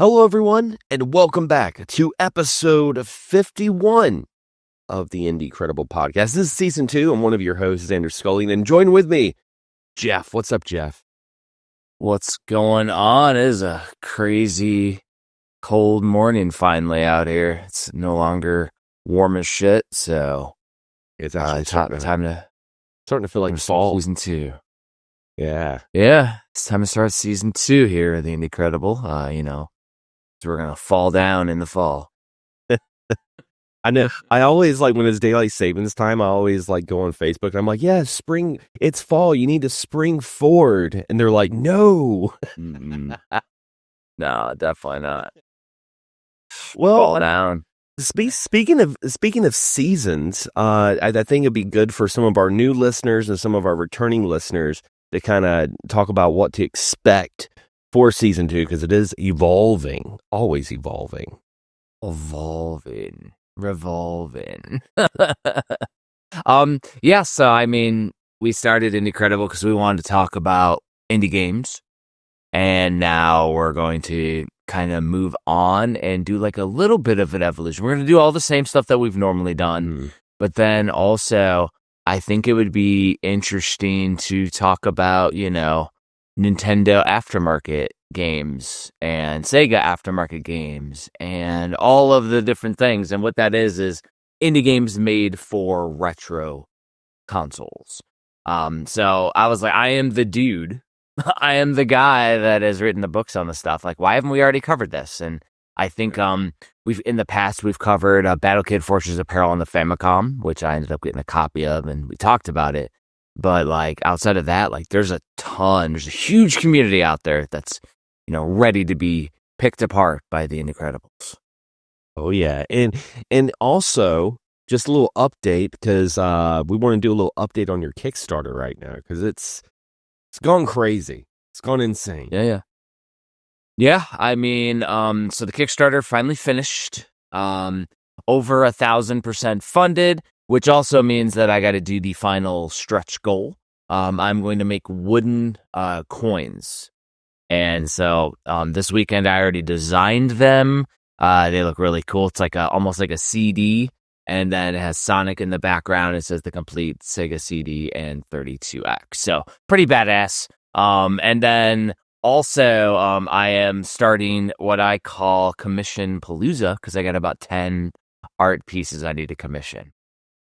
Hello, everyone, and welcome back to episode 51 of the Indie Credible podcast. This is season 2. I'm one of your hosts, Xander Scully, and join with me, Jeff. What's up, Jeff? What's going on? It is a crazy cold morning finally out here. It's no longer warm as shit, so It's actually time to starting to feel like fall. Season 2. Yeah. It's time to start season 2 here at the Indie Credible. So we're gonna fall down in the fall. I know. I always like when it's daylight savings time. I always like go on Facebook. And I'm like, yeah, spring. It's fall. You need to spring forward. And they're like, no. No, definitely not. Well, Fall down. Speaking of seasons, I think it'd be good for some of our new listeners and some of our returning listeners to kind of talk about what to expect for season 2, because it is evolving, always evolving. Revolving. So I mean, we started Indie Credible because we wanted to talk about indie games, and now we're going to kind of move on and do like a little bit of an evolution. We're going to do all the same stuff that we've normally done, but then also I think it would be interesting to talk about, Nintendo Aftermarket games and Sega Aftermarket games and all of the different things. And what that is indie games made for retro consoles. So I was like, I am the dude. I am the guy that has written the books on the stuff. Like, why haven't we already covered this? And I think we've covered Battle Kid Fortress Apparel on the Famicom, which I ended up getting a copy of, and we talked about it. But like outside of that, like there's a huge community out there that's, ready to be picked apart by the Indie Credibles. Oh yeah. And also just a little update, because we want to do a little update on your Kickstarter right now, because it's gone crazy. It's gone insane. Yeah. I mean, so the Kickstarter finally finished, over 1,000% funded, which also means that I got to do the final stretch goal. I'm going to make wooden coins. And so this weekend I already designed them. They look really cool. It's like almost like a CD, and then it has Sonic in the background. It says the complete Sega CD and 32X. So pretty badass. And then also I am starting what I call Commission Palooza, because I got about 10 art pieces I need to commission.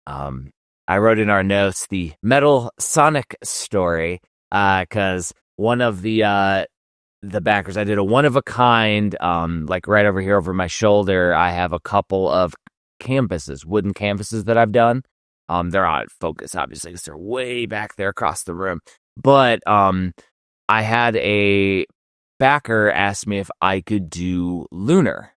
I wrote in our notes the Metal Sonic story, because one of the backers, I did a one-of-a-kind, like right over here over my shoulder, I have a couple of wooden canvases that I've done. They're out of focus, obviously, because they're way back there across the room. But I had a backer ask me if I could do Lunar.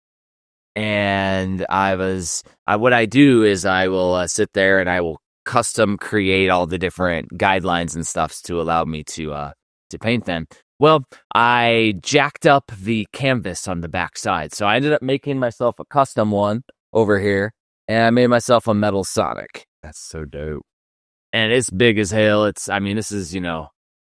And what I do is I will sit there and I will custom create all the different guidelines and stuffs to allow me to paint them. Well, I jacked up the canvas on the back side, so I ended up making myself a custom one over here, and I made myself a Metal Sonic. That's so dope. And it's big as hell. This is,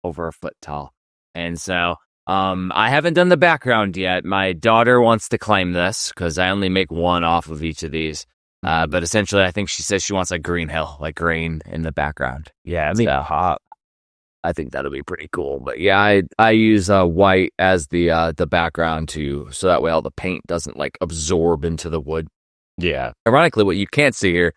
over a foot tall. And so I haven't done the background yet. My daughter wants to claim this because I only make one off of each of these. But essentially, I think she says she wants a green hill, like green in the background. Yeah, I mean, hot. I think that'll be pretty cool. But yeah, I use white as the background too, so that way all the paint doesn't like absorb into the wood. Yeah. Ironically, what you can't see here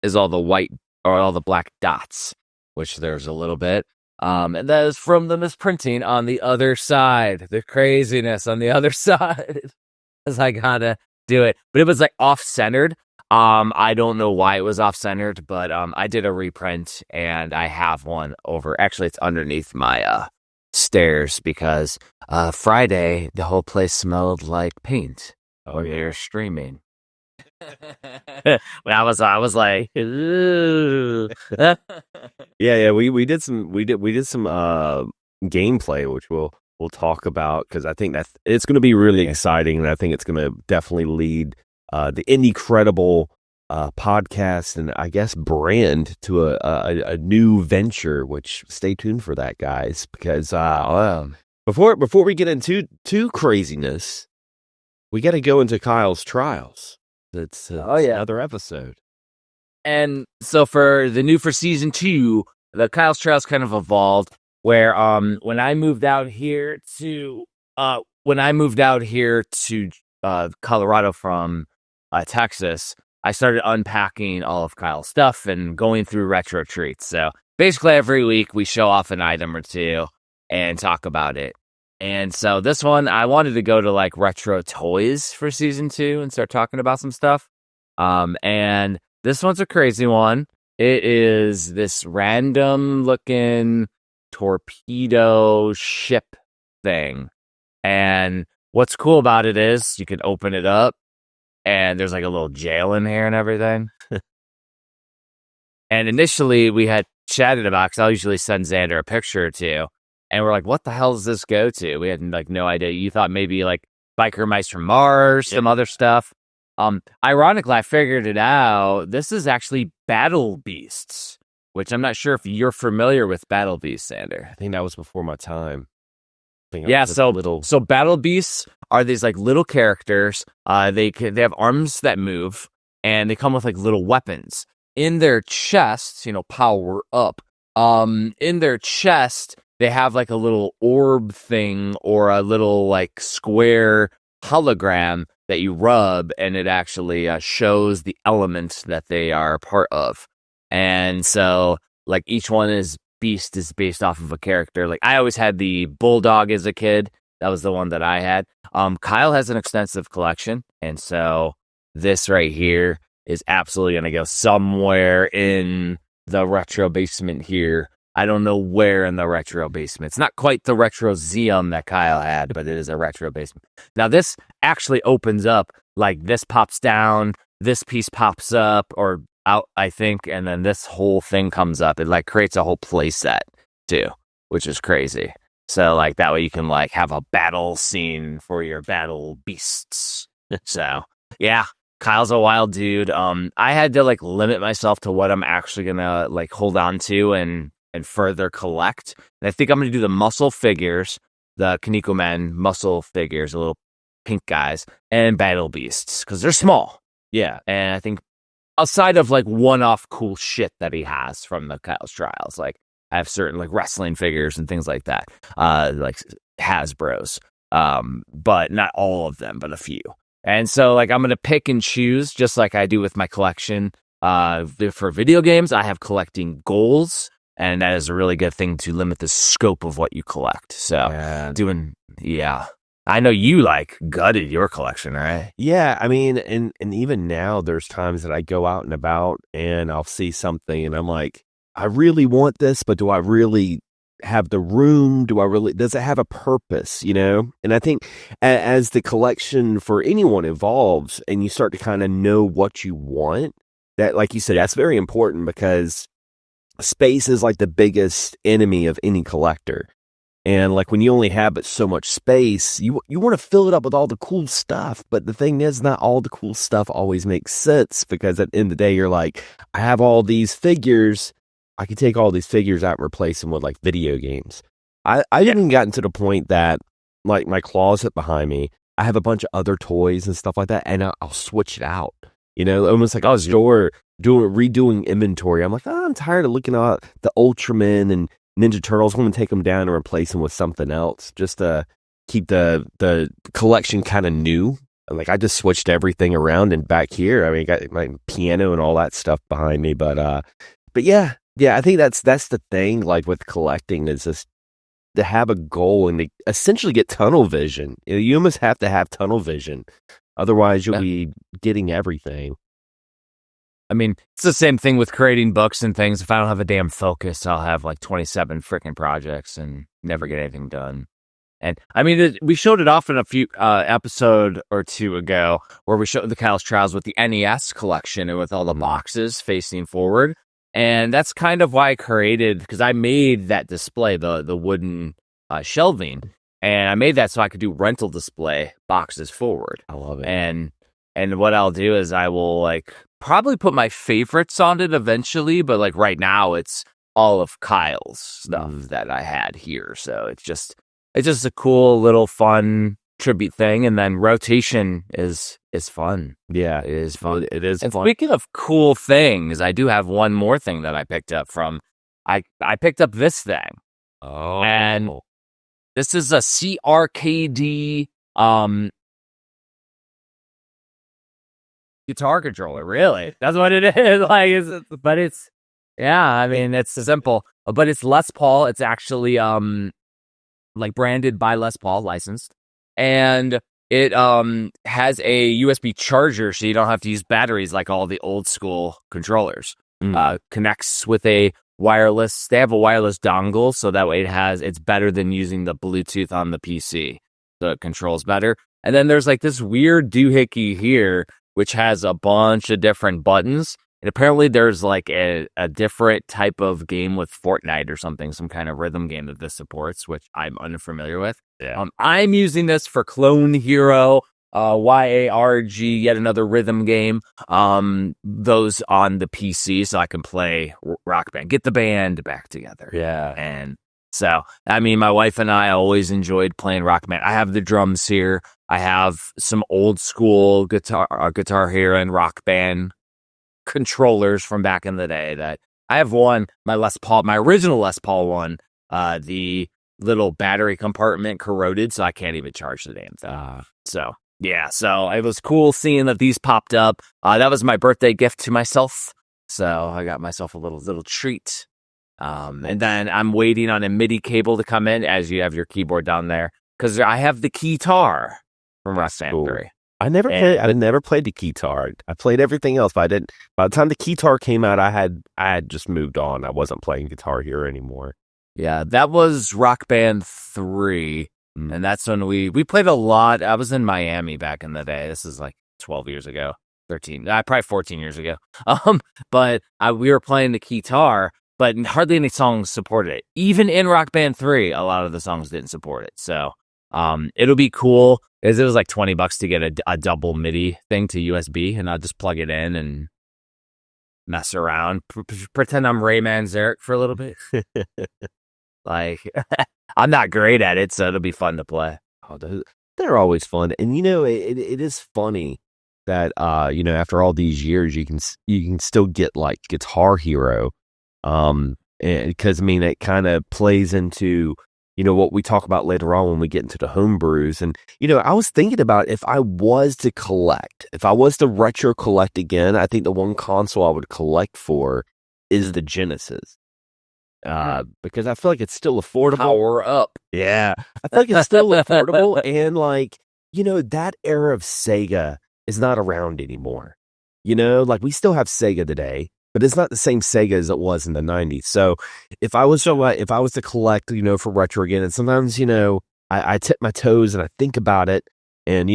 is all the white or all the black dots, which there's a little bit. And that is from the misprinting on the other side. The craziness on the other side. Because I gotta do it. But it was like off-centered. I don't know why it was off-centered, but I did a reprint, and I have one over. Actually, it's underneath my stairs, because Friday, the whole place smelled like paint. Oh, yeah. You're streaming. I was like, ooh. yeah. We did some gameplay, which we'll talk about, because I think it's going to be really exciting, and I think it's going to definitely lead the Indie Credible podcast and I guess brand to a new venture. Which stay tuned for that, guys, because before we get into craziness, We got to go into Kyle's trials. It's another episode. And so for season 2, the Kyle's trials kind of evolved where when I moved out here to Colorado from Texas, I started unpacking all of Kyle's stuff and going through retro treats. So basically every week we show off an item or two and talk about it. And so this one, I wanted to go to like retro toys for season 2 and start talking about some stuff. And this one's a crazy one. It is this random looking torpedo ship thing. And what's cool about it is you can open it up and there's like a little jail in here and everything. And initially we had chatted about, because I'll usually send Xander a picture or two, and we're like, what the hell does this go to? We had like no idea. You thought maybe like biker mice from Mars, some other stuff. Ironically, I figured it out. This is actually battle beasts, which I'm not sure if you're familiar with battle beasts, Xander. I think that was before my time. Yeah, so battle beasts are these like little characters. They have arms that move, and they come with like little weapons in their chests. Power up. In their chest, they have like a little orb thing or a little like square hologram that you rub, and it actually shows the element that they are part of. And so, like, each beast is based off of a character. Like, I always had the bulldog as a kid. That was the one that I had. Kyle has an extensive collection, and so this right here is absolutely going to go somewhere in the retro basement here. I don't know where in the retro basement. It's not quite the retroseum that Kyle had, but it is a retro basement. Now, this actually opens up, like this pops down, this piece pops up or out, I think, and then this whole thing comes up. It like creates a whole play set too, which is crazy. So like that way you can like have a battle scene for your battle beasts. So yeah, Kyle's a wild dude. I had to like limit myself to what I'm actually gonna like hold on to and further collect. And I think I'm gonna do the muscle figures, the Kaneko Men muscle figures, the little pink guys, and battle beasts because they're small. Yeah, and I think outside of like one-off cool shit that he has from the Kyle's trials, like I have certain like wrestling figures and things like that, like Hasbro's, but not all of them, but a few. And so like I'm gonna pick and choose just like I do with my collection. For video games, I have collecting goals, and that is a really good thing to limit the scope of what you collect. So I know you like gutted your collection, right? Yeah, I mean, and even now there's times that I go out and about and I'll see something and I'm like, I really want this, but do I really have the room? Does it have a purpose, And I think as the collection for anyone evolves and you start to kind of know what you want, that, like you said, that's very important because space is like the biggest enemy of any collector. And like when you only have but so much space, you want to fill it up with all the cool stuff. But the thing is, not all the cool stuff always makes sense because at the end of the day, you're like, I have all these figures. I could take all these figures out and replace them with like video games. I even gotten to the point that like my closet behind me, I have a bunch of other toys and stuff like that. And I'll switch it out, almost like redoing inventory. I'm like, I'm tired of looking at the Ultraman and Ninja Turtles. I'm going to take them down and replace them with something else just to keep the collection kind of new. Like I just switched everything around and back here, I mean, got my piano and all that stuff behind me. But yeah, I think that's the thing. Like with collecting is just to have a goal and to essentially get tunnel vision. You almost have to have tunnel vision, otherwise you'll be getting everything. I mean, it's the same thing with creating books and things. If I don't have a damn focus, I'll have like 27 freaking projects and never get anything done. And I mean, we showed it off in a few episode or two ago where we showed the Kyle's Trials with the NES collection and with all the boxes facing forward. And that's kind of why I created, because I made that display, the wooden shelving, and I made that so I could do rental display boxes forward. I love it. And what I'll do is I will like probably put my favorites on it eventually, but like right now it's all of Kyle's stuff that I had here. So it's just a cool little fun tribute thing, and then rotation is fun. Yeah, It is fun. it is And fun. speaking of cool things, I do have one more thing that I picked up from. I picked up this thing. Oh, And this is a CRKD guitar controller. Really, that's what it is. Like, but it's yeah. I mean, it's simple, but it's Les Paul. It's actually like branded by Les Paul, licensed, and it has a USB charger, so you don't have to use batteries like all the old school controllers. Connects with a wireless. They have a wireless dongle, so that way it's better than using the Bluetooth on the PC, so it controls better. And then there's like this weird doohickey here, which has a bunch of different buttons. And apparently there's like a different type of game with Fortnite or something, some kind of rhythm game that this supports, which I'm unfamiliar with. Yeah. I'm using this for Clone Hero, YARG, yet another rhythm game. Those on the PC, so I can play Rock Band, get the band back together. Yeah. And so, I mean, my wife and I always enjoyed playing Rock Band. I have the drums here. I have some old school Guitar Hero and Rock Band controllers from back in the day. That I have one, my original Les Paul one. The little battery compartment corroded, so I can't even charge the damn thing. So yeah, so it was cool seeing that these popped up. That was my birthday gift to myself, so I got myself a little treat. And then I'm waiting on a MIDI cable to come in, as you have your keyboard down there, because I have the keytar from Rock Band 3. I never played the guitar. I played everything else, but I didn't. By the time the guitar came out, I had just moved on. I wasn't playing Guitar Hero anymore. Yeah, that was Rock Band 3, and that's when we played a lot. I was in Miami back in the day. This is like 12 years ago, 13, probably 14 years ago. But we were playing the guitar, but hardly any songs supported it. Even in Rock Band 3, a lot of the songs didn't support it. So it'll be cool. It was like $20 to get a double MIDI thing to USB, and I'll just plug it in and mess around, pretend I'm Ray Manzarek for a little bit. Like, I'm not great at it, so it'll be fun to play. Oh, they're always fun, and it is funny that after all these years, you can still get like Guitar Hero, because I mean it kind of plays into what we talk about later on when we get into the homebrews. And, I was thinking about if I was to retro collect again, I think the one console I would collect for is the Genesis. Because I feel like it's still affordable. Power up. Yeah. I feel like it's still affordable. And like, that era of Sega is not around anymore. Like we still have Sega today, but it's not the same Sega as it was in the 90s. So if I was to collect, for retro again, and sometimes, I tip my toes and I think about it, and,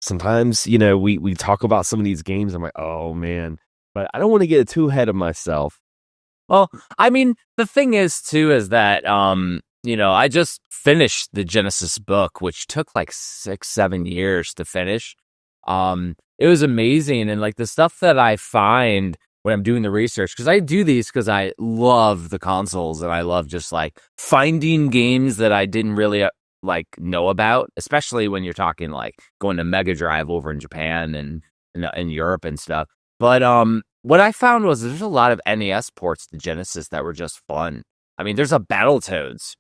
sometimes, we talk about some of these games. I'm like, oh man, but I don't want to get too ahead of myself. Well, I mean, the thing is too, is that, I just finished the Genesis book, which took like 6-7 years to finish. It was amazing. And like the stuff that I find when I'm doing the research, because I do these because I love the consoles, and I love just like finding games that I didn't really like know about, especially when you're talking like going to Mega Drive over in Japan and in Europe and stuff. But what I found was there's a lot of NES ports to Genesis that were just fun. I mean, there's a Battletoads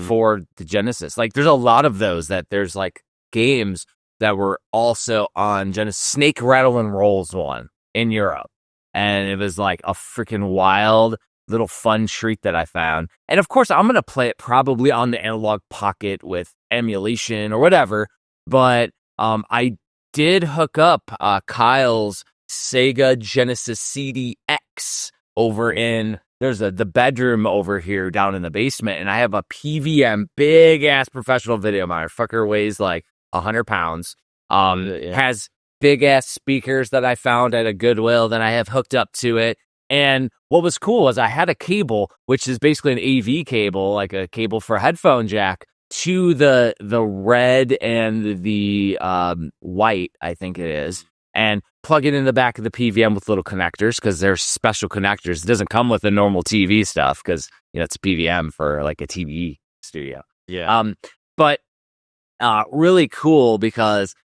for the Genesis. Like, there's a lot of those that there's like games that were also on Genesis. Snake Rattle and Roll's one in Europe. And it was like a freaking wild little fun treat that I found. And of course, I'm going to play it probably on the Analog Pocket with emulation or whatever. But I did hook up Kyle's Sega Genesis CDX over in, there's the bedroom over here down in the basement. And I have a PVM, big ass professional video monitor. Fucker weighs like 100 pounds. Has big ass speakers that I found at a Goodwill that I have hooked up to it. And what was cool is I had a cable, which is basically an AV cable, like a cable for a headphone jack, to the red and the white, I think it is, and plug it in the back of the PVM with little connectors, because there's special connectors. It doesn't come with the normal TV stuff, because it's a PVM for like a TV studio. Yeah. But really cool because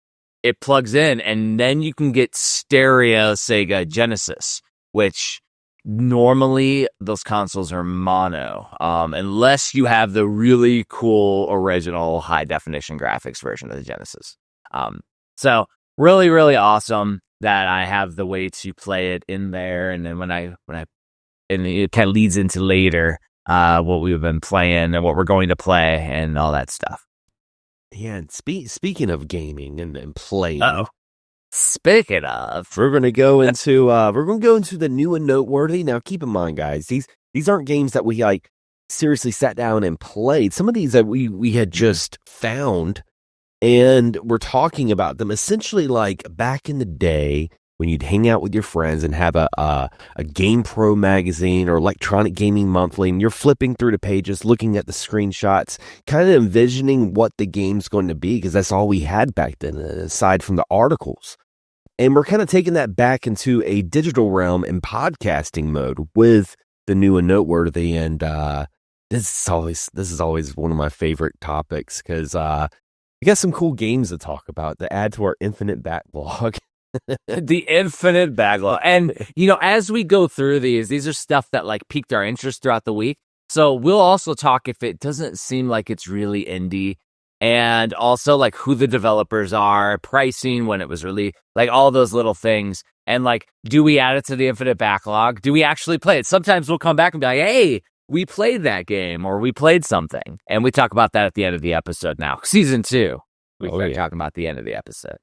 it plugs in, and then you can get stereo Sega Genesis, which normally those consoles are mono, unless you have the really cool original high definition graphics version of the Genesis. So really, really awesome that I have the way to play it in there. And then when I and it kind of leads into later what we've been playing and what we're going to play and all that stuff. Yeah, and speaking of gaming and playing, speaking of, we're gonna go into the new and noteworthy. Now, keep in mind, guys, these aren't games that we like seriously sat down and played. Some of these that we had just found, and we're talking about them essentially like back in the day when you'd hang out with your friends and have a Game Pro magazine or Electronic Gaming Monthly, and you're flipping through the pages, looking at the screenshots, kind of envisioning what the game's going to be, because that's all we had back then, aside from the articles. And we're kind of taking that back into a digital realm and podcasting mode with the new and noteworthy. And this is always one of my favorite topics, because we got some cool games to talk about to add to our infinite backlog. The infinite backlog. And, as we go through these are stuff that like piqued our interest throughout the week. So we'll also talk if it doesn't seem like it's really indie, and also like who the developers are, pricing, when it was released, like all those little things. And like, do we add it to the infinite backlog? Do we actually play it? Sometimes we'll come back and be like, hey, we played that game, or we played something. And we talk about that at the end of the episode now. Season 2. We start talking about the end of the episode.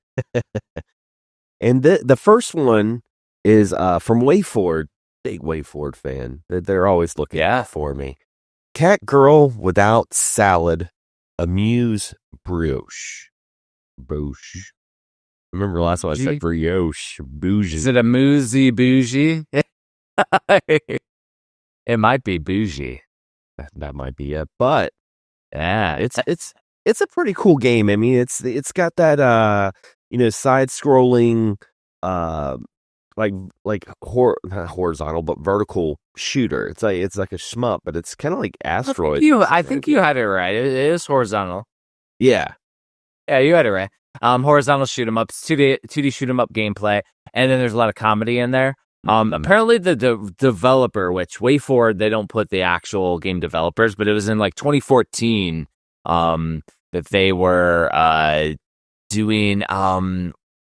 And the first one is from WayForward, big WayForward fan. They're always looking for me. Cat Girl Without Salad, Amuse Brioche. Brioche. Remember last one I said brioche. Bougie. Is it a Amuse Bougie? It might be bougie. That might be it. But yeah, it's a pretty cool game. I mean, it's got that side scrolling not horizontal but vertical shooter. It's like a shmup, but it's kind of like Asteroid. I think you had it right. It is horizontal. Yeah, you had it right. Horizontal shoot 'em up, 2D shoot 'em up gameplay, and then there's a lot of comedy in there. Apparently the developer, which WayForward, they don't put the actual game developers, but it was in like 2014 that they were doing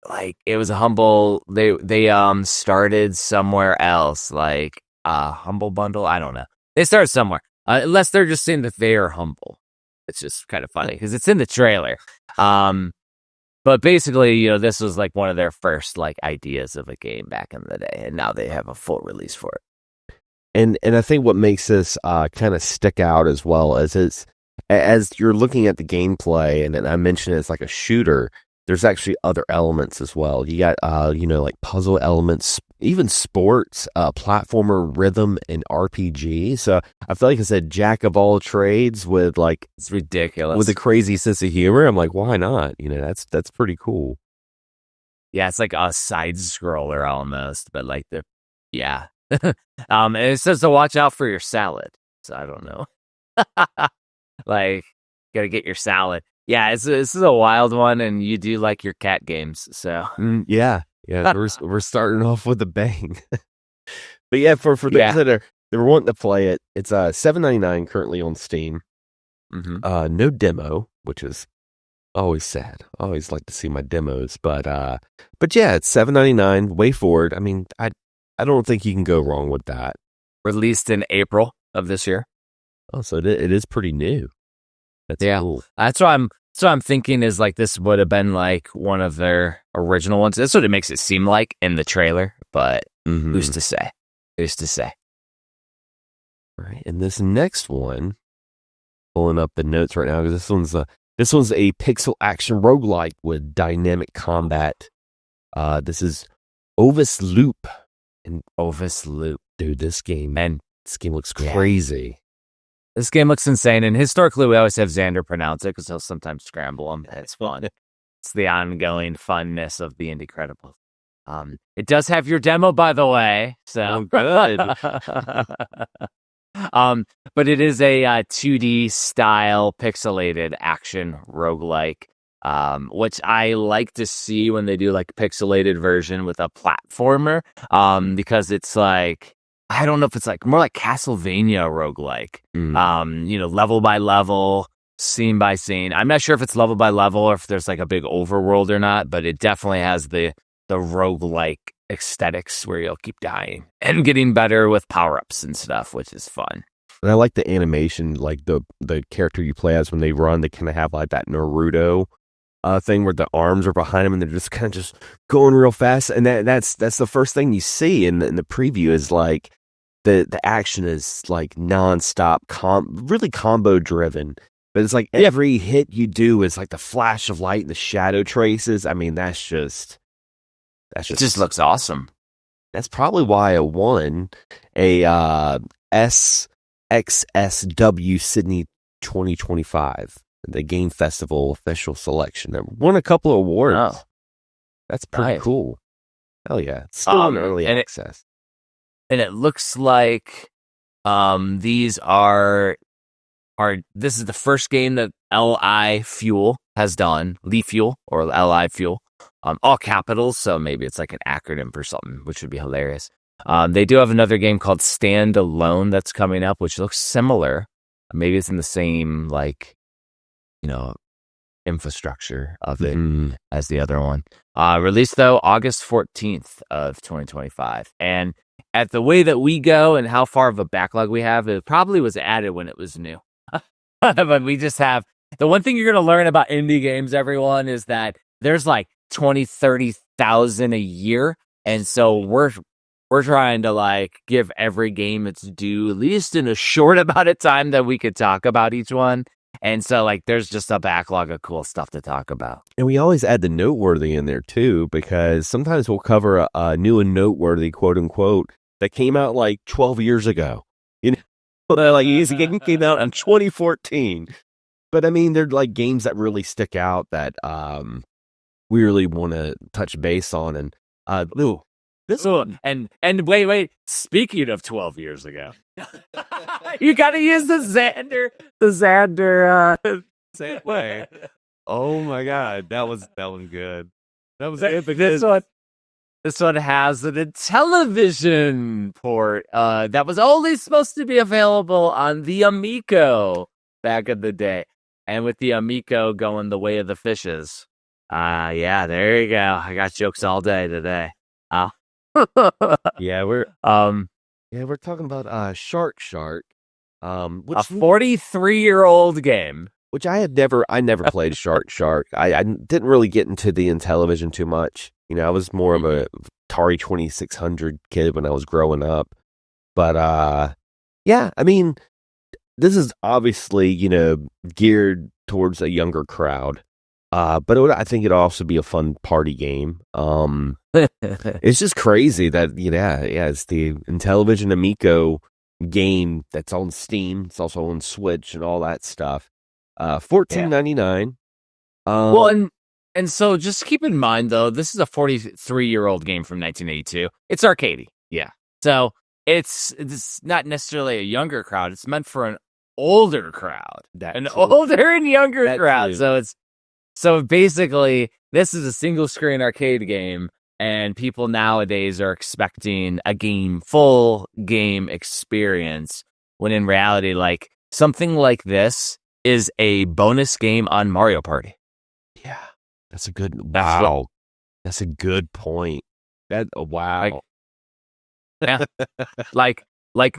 like it was a humble, they started somewhere else, like Humble Bundle, I don't know, they started somewhere, unless they're just saying that they are humble. It's just kind of funny because it's in the trailer. But basically, this was like one of their first like ideas of a game back in the day, and now they have a full release for it. And I think what makes this kind of stick out as well as you're looking at the gameplay, and I mentioned it's like a shooter, there's actually other elements as well. You got like puzzle elements, even sports, platformer, rhythm, and RPG. So I feel like it's a jack of all trades with like, it's ridiculous, with a crazy sense of humor. I'm like, why not? That's pretty cool. Yeah, it's like a side scroller almost, but like and it says to watch out for your salad. So I don't know. Like, gotta get your salad. Yeah, this is a wild one, and you do like your cat games, so yeah. We're starting off with a bang. But yeah, for those that are wanting to play it, it's $7.99 currently on Steam. Mm-hmm. No demo, which is always sad. I always like to see my demos, but yeah, it's $7.99. WayForward. I mean, I don't think you can go wrong with that. Released in April of this year. Oh, so it is pretty new. That's cool. That's what I'm thinking is like this would have been like one of their original ones. That's what it makes it seem like in the trailer, but who's to say? Who's to say? Right, and this next one, pulling up the notes right now, because this one's a pixel action roguelike with dynamic combat. This is Ovis Loop. And Ovis Loop. Dude, this game looks Yeah. crazy. This game looks insane, and historically we always have Xander pronounce it because he'll sometimes scramble them. It's fun. It's the ongoing funness of the Indie-credibles. It does have your demo, by the way. So good. But it is a 2D style pixelated action roguelike, which I like to see when they do like pixelated version with a platformer, because it's like, I don't know if it's like more like Castlevania roguelike, level by level, scene by scene. I'm not sure if it's level by level or if there's like a big overworld or not, but it definitely has the roguelike aesthetics where you'll keep dying and getting better with power-ups and stuff, which is fun. And I like the animation, like the character you play as when they run, they kind of have like that Naruto thing where the arms are behind them and they're just kind of just going real fast. And that's the first thing you see in the preview is like the action is like nonstop, really combo driven. But it's like every hit you do is like the flash of light and the shadow traces. I mean, it just looks awesome. That's probably why I won a SXSW Sydney 2025, the Game Festival official selection. I won a couple of awards. Oh, that's pretty cool. Hell yeah. It's still in early access. And it looks like these are this is the first game that LI Fuel has done. Lee Fuel or LI Fuel. All capitals, so maybe it's like an acronym for something, which would be hilarious. They do have another game called Stand Alone that's coming up, which looks similar. Maybe it's in the same, like, infrastructure of it as the other one. Released, though, August 14th of 2025. And at the way that we go and how far of a backlog we have, it probably was added when it was new. But we just have... The one thing you're going to learn about indie games, everyone, is that there's like 20, 30,000 a year. And so we're trying to like give every game its due, at least in a short amount of time that we could talk about each one. And so like there's just a backlog of cool stuff to talk about. And we always add the noteworthy in there too, because sometimes we'll cover a new and noteworthy, quote unquote, that came out like 12 years ago. Like Easy Game came out in 2014. But I mean, they're like games that really stick out that we really want to touch base on. And this one. And wait. Speaking of 12 years ago, you got to use the Xander. Way. Oh my God, that was good. That was epic. This one has a television port that was only supposed to be available on the Amico back in the day. And with the Amico going the way of the fishes. Yeah, there you go. I got jokes all day today. Yeah, we're talking about Shark. Which a 43-year-old game. Which I never played Shark. I didn't really get into the Intellivision too much. I was more of a Atari 2600 kid when I was growing up. But yeah, I mean, this is obviously, geared towards a younger crowd. But I think it'll also be a fun party game. It's just crazy that, it's the Intellivision Amico game that's on Steam. It's also on Switch and all that stuff. $14.99. Well, and so just keep in mind, though, this is a 43-year-old game from 1982. It's arcadey. Yeah. So it's not necessarily a younger crowd. It's meant for an older crowd. Older and younger crowd. True. So basically, this is a single-screen arcade game, and people nowadays are expecting a full game experience, when in reality, like, something like this is a bonus game on Mario Party. Yeah. That's a good... Wow. That's a good point. Wow. Yeah. Like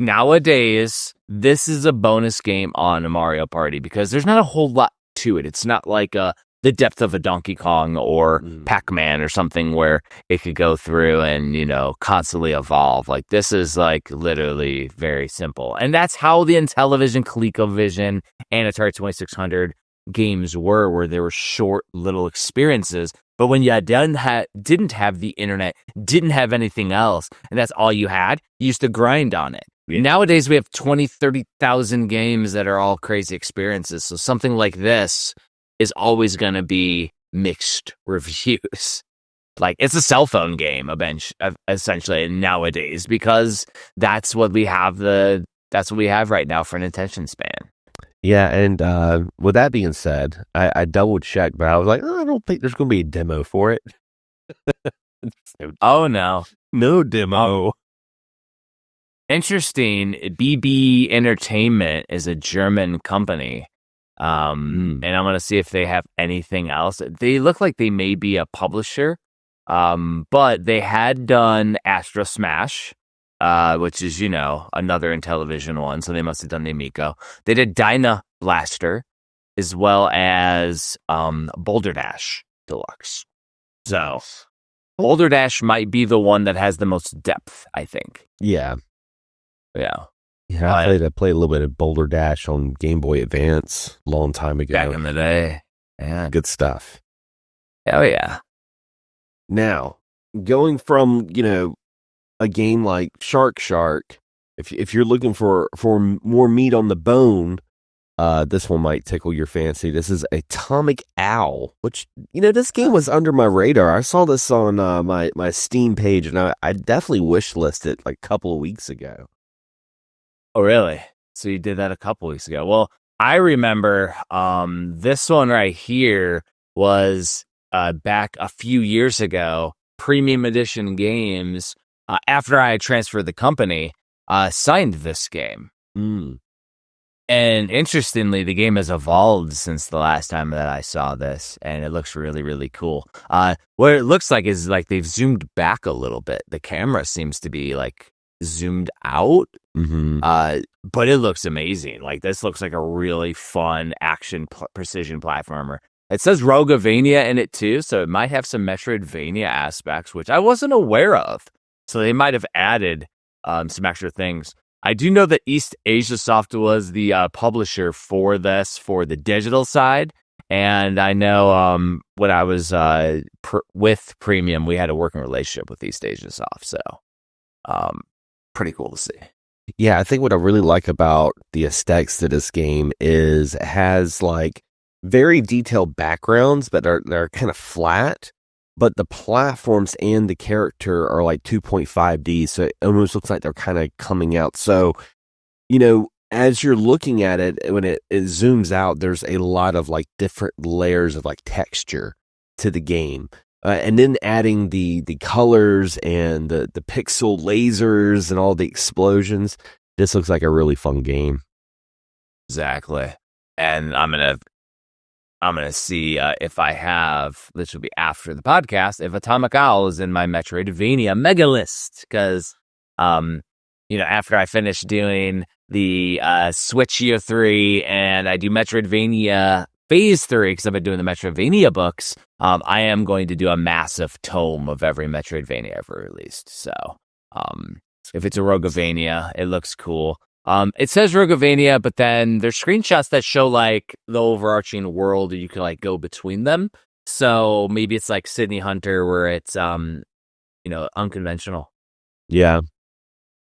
nowadays, this is a bonus game on a Mario Party, because there's not a whole lot to it. It's not like the depth of a Donkey Kong or Pac-Man or something where it could go through and, constantly evolve. Like, this is like literally very simple. And that's how the Intellivision, ColecoVision, and Atari 2600 games where they were short little experiences. But when you didn't have the internet, didn't have anything else, and that's all you had, you used to grind on it. Yeah. Nowadays, we have 20, 30,000 games that are all crazy experiences. So something like this is always going to be mixed reviews. Like, it's a cell phone game, essentially, nowadays, because that's what we have the that's what we have right now for an attention span. Yeah, and with that being said, I double checked, but I was like, oh, I don't think there's going to be a demo for it. Oh no, no demo. Interesting. BB Entertainment is a German company. And I'm gonna see if they have anything else. They look like they may be a publisher. But they had done Astro Smash, which is, another Intellivision one, so they must have done the Amico. They did Dyna Blaster, as well as Boulder Dash Deluxe. So, Boulder Dash might be the one that has the most depth, I think. Yeah. Yeah. Yeah, I played a little bit of Boulder Dash on Game Boy Advance a long time ago. Back in the day. Yeah. Good stuff. Hell yeah. Now, going from, a game like Shark, if you're looking for more meat on the bone, this one might tickle your fancy. This is Atomic Owl, which, this game was under my radar. I saw this on my Steam page, and I definitely wishlist it like a couple of weeks ago. Oh, really? So you did that a couple weeks ago. Well, I remember this one right here was back a few years ago, Premium Edition Games, after I had transferred the company, signed this game. And interestingly, the game has evolved since the last time that I saw this, and it looks really, really cool. What it looks like is like they've zoomed back a little bit. The camera seems to be like zoomed out, but it looks amazing. Like, this looks like a really fun action precision platformer. It says Rogovania in it too, so it might have some Metroidvania aspects, which I wasn't aware of. So they might have added some extra things. I do know that East Asia Soft was the publisher for this for the digital side, and I know when I was with Premium, we had a working relationship with East Asia Soft, so pretty cool to see. Yeah, I think what I really like about the aesthetics to this game is it has like very detailed backgrounds, but they're kind of flat. But the platforms and the character are like 2.5D, so it almost looks like they're kind of coming out. So, as you're looking at it, when it zooms out, there's a lot of like different layers of like texture to the game. And then adding the colors and the pixel lasers and all the explosions, this looks like a really fun game. Exactly. And I'm gonna see if I have, this will be after the podcast, if Atomic Owl is in my Metroidvania mega list, because after I finish doing the Switch Year 3 and I do Metroidvania Phase 3, because I've been doing the Metroidvania books, I am going to do a massive tome of every Metroidvania ever released. So if it's a Rogovania, it looks cool. It says Rogovania, but then there's screenshots that show like the overarching world, and you can like go between them. So maybe it's like Sydney Hunter, where it's unconventional. Yeah,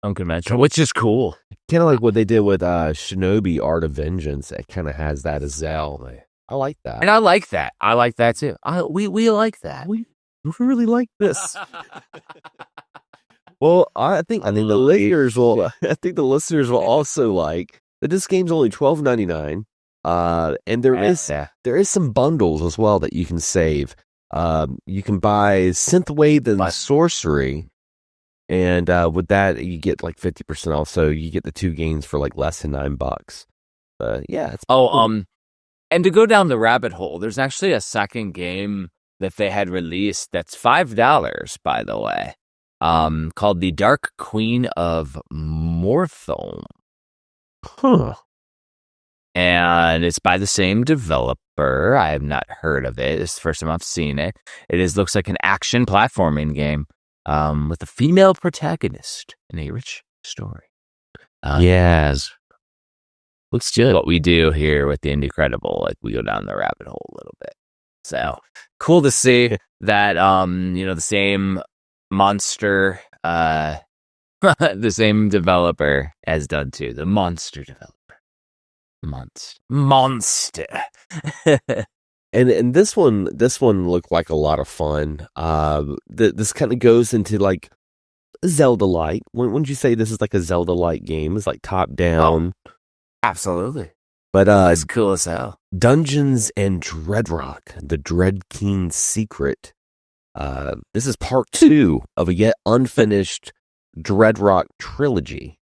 unconventional, which is cool. Kind of like what they did with Shinobi Art of Vengeance. It kind of has that as well. I like that, and I like that. I like that too. We like that. We really like this. Well, I think the listeners will. I think the listeners will also like that. This game's only $12.99, and there is some bundles as well that you can save. You can buy Synthwave and Sorcery, and with that you get like 50% off. So you get the two games for like less than $9. Yeah. And to go down the rabbit hole, there's actually a second game that they had released that's $5, by the way. Called The Dark Queen of Morthome. Huh. And it's by the same developer. I have not heard of it. It's the first time I've seen it. It looks like an action platforming game with a female protagonist and a rich story. Yes. Looks good. What we do here with the Indie Credible, like we go down the rabbit hole a little bit. So cool to see that, the same monster, the same developer has done too. The monster developer. Monster. And this one looked like a lot of fun. This kind of goes into like Zelda-like. Wouldn't you say this is like a Zelda-like game? It's like top down. Oh, absolutely. But It's cool as hell. Dungeons and Dreadrock, the Dread King's Secret. This is part 2 of a yet unfinished Dreadrock trilogy.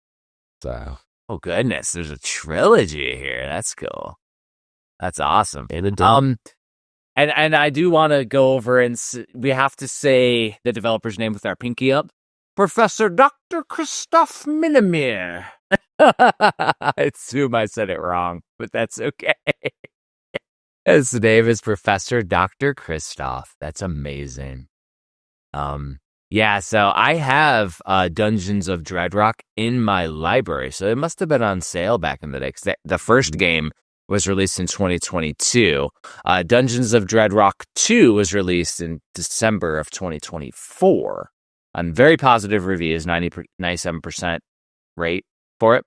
So, oh goodness, there's a trilogy here. That's cool. That's awesome. And a done. And I do want to go over and we have to say the developer's name with our pinky up. Professor Dr. Christoph Minimir. I assume I said it wrong, but that's okay. His name is Professor Dr. Christoph. That's amazing. Yeah, so I have Dungeons of Dreadrock in my library, so it must have been on sale back in the day, because the first game was released in 2022. Dungeons of Dreadrock 2 was released in December of 2024. On very positive reviews, 97% rate for it.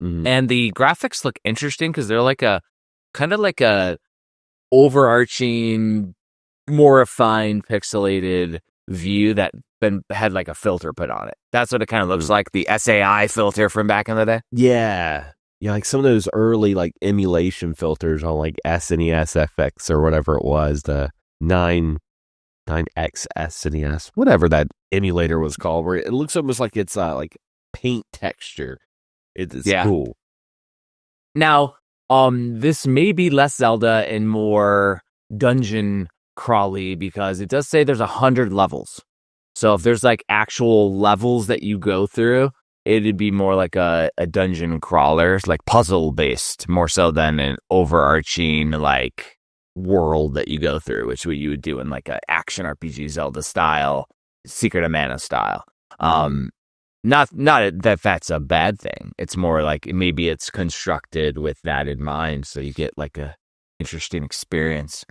Mhm. And the graphics look interesting because they're like a kind of like a overarching, more refined, pixelated view that had like a filter put on it. That's what it kind of looks like, the SAI filter from back in the day. Yeah, like some of those early like emulation filters on like SNES FX or whatever it was, the 9X SNES, whatever that emulator was called, where it looks almost like it's like paint texture. It's cool. Now, this may be less Zelda and more dungeon crawly because it does say there's 100 levels. So if there's like actual levels that you go through, it'd be more like a dungeon crawler, like puzzle based, more so than an overarching like world that you go through, which you would do in like an action RPG Zelda style, Secret of Mana style. Not that that's a bad thing. It's more like maybe it's constructed with that in mind, so you get like a interesting experience.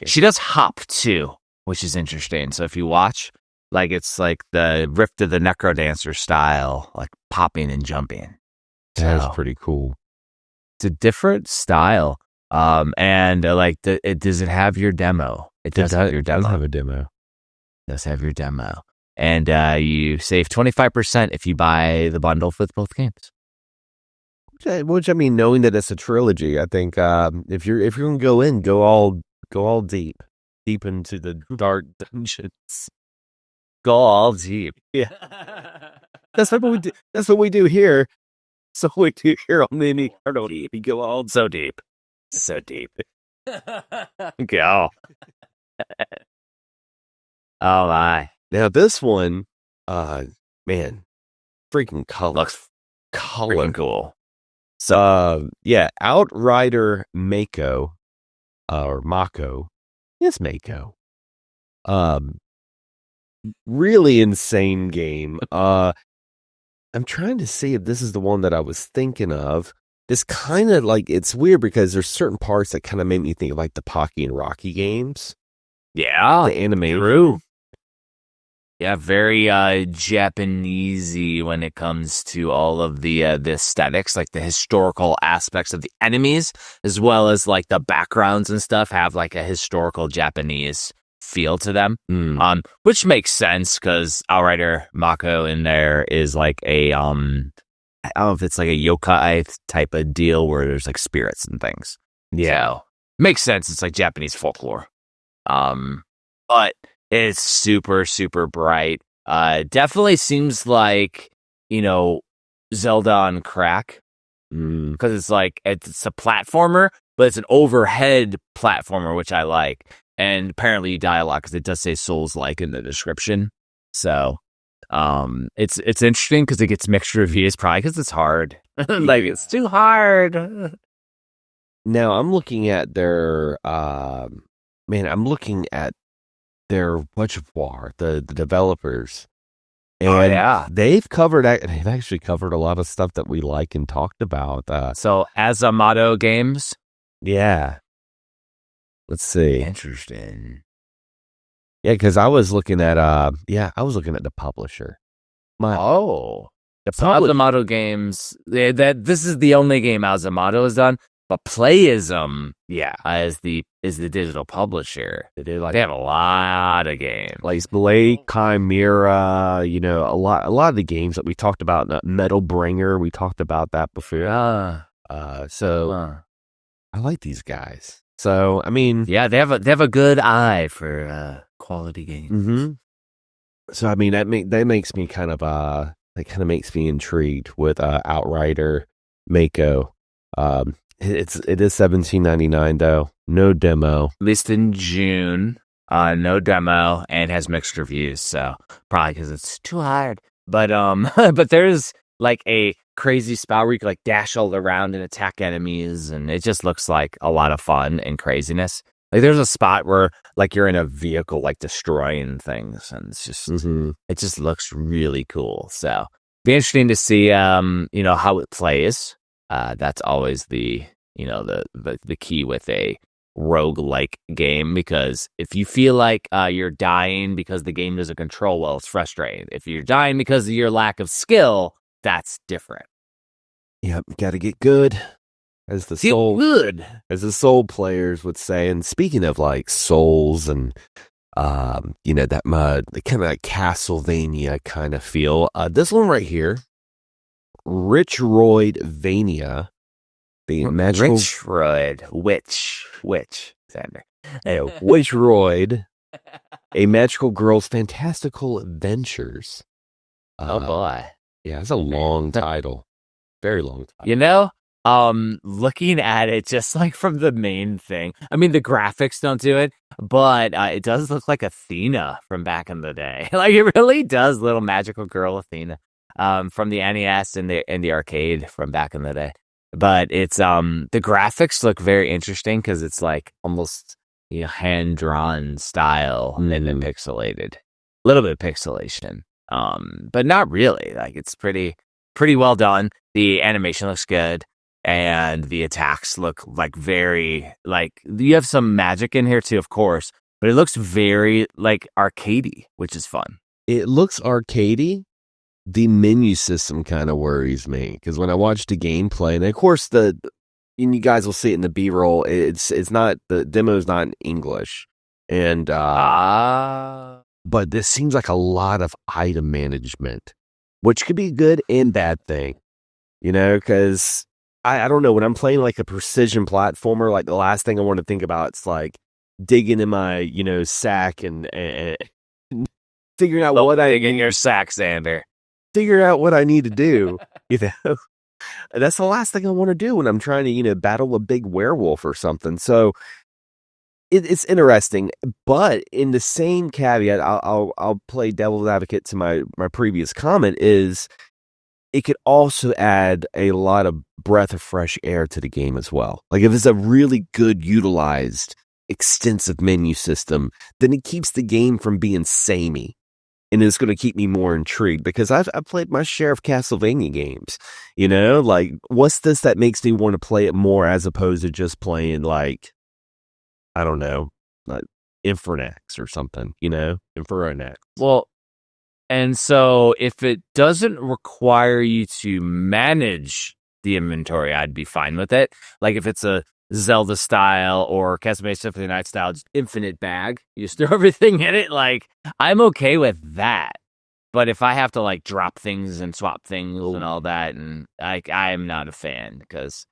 She does hop too, which is interesting. So if you watch, like it's like the Rift of the Necrodancer style, like popping and jumping. That's pretty cool. It's a different style. And does it have your demo? It does have your demo. It does have a demo. It does have your demo. And you save 25% if you buy the bundle with both games. Which I mean, knowing that it's a trilogy, I think if you're gonna go all deep into the dark dungeons. Go all deep. Yeah, that's what we do. That's what we do here. So we do here on the Deep. We go all so deep, so deep. Go. Oh my! Now this one, man, freaking color. Looks freaking cool. So, Outrider Mako, or Mako. Yes, Mako. Really insane game. I'm trying to see if this is the one that I was thinking of. This kind of like, it's weird because there's certain parts that kind of make me think of like the Pocky and Rocky games. Yeah. The anime. True. Yeah, very Japanesey when it comes to all of the aesthetics, like the historical aspects of the enemies, as well as like the backgrounds and stuff have like a historical Japanese feel to them. Which makes sense because Outrider Mako in there is like a I don't know if it's like a yokai type of deal where there's like spirits and things. Yeah, so, makes sense. It's like Japanese folklore. But it's super, super bright. Definitely seems like, Zelda on crack. Because it's like, it's a platformer, but it's an overhead platformer, which I like. And apparently you die a lot because it does say Souls-like in the description. So, it's interesting because it gets mixed reviews, probably because it's hard. Like, it's too hard. Now, I'm looking at their, their repertoire, the developers, and they've actually covered a lot of stuff that we like and talked about. So Azumato Games, let's see. Interesting. Yeah, because I was looking at the publisher. Azumato Games. This is the only game Azumato has done. But Playism, is the digital publisher. They have a lot of games. Blaze Blade, Chimera, a lot of the games that we talked about. Metal Bringer, we talked about that before. So I like these guys. So I mean, they have a good eye for quality games. Mm-hmm. So I mean, that makes me kind of makes me intrigued with Outrider Mako. It is $17.99 though. No demo. At least in June. No demo and has mixed reviews. So probably because it's too hard. But but there's like a crazy spot where you can like dash all around and attack enemies, and it just looks like a lot of fun and craziness. Like there's a spot where like you're in a vehicle like destroying things, and it's just it just looks really cool. So be interesting to see how it plays. That's always the key with a roguelike game, because if you feel like you're dying because the game doesn't control well, it's frustrating. If you're dying because of your lack of skill, that's different. Yep, got to get good. As the soul players would say. And speaking of like souls and that the kind of like Castlevania kind of feel, this one right here, Richroidvania, the magical Witch Xander. Witchroid, a magical girl's fantastical adventures. Oh boy, yeah, it's a long title, very long title. Looking at it just like from the main thing, I mean the graphics don't do it, but it does look like Athena from back in the day. Like it really does, little magical girl Athena from the NES and the arcade from back in the day. But it's the graphics look very interesting because it's like almost hand drawn style and then pixelated, a little bit of pixelation, but not really. Like it's pretty well done. The animation looks good. And the attacks look like very, like, you have some magic in here too, of course, but it looks very, like, arcadey, which is fun. It looks arcadey. The menu system kind of worries me, because when I watch the gameplay, and of course, and you guys will see it in the B-roll, it's not, the demo is not in English. And, but this seems like a lot of item management, which could be a good and bad thing, because I don't know, when I'm playing like a precision platformer, like the last thing I want to think about, it's like digging in my, sack and figuring out in your sack, Xander. Figure out what I need to do, That's the last thing I want to do when I'm trying to, battle a big werewolf or something. So it's interesting, but in the same caveat, I'll play devil's advocate to my previous comment is, it could also add a lot of breath of fresh air to the game as well. Like if it's a really good utilized, extensive menu system, then it keeps the game from being samey. And it's going to keep me more intrigued, because I've played my share of Castlevania games. Like what's this that makes me want to play it more as opposed to just playing like, I don't know, like Infernax or something, Infernax. Well, and so if it doesn't require you to manage the inventory, I'd be fine with it. Like if it's a Zelda style or Castlevania Symphony of the Night style, just infinite bag, you just throw everything in it. Like I'm okay with that. But if I have to like drop things and swap things and all that, and I'm not a fan, because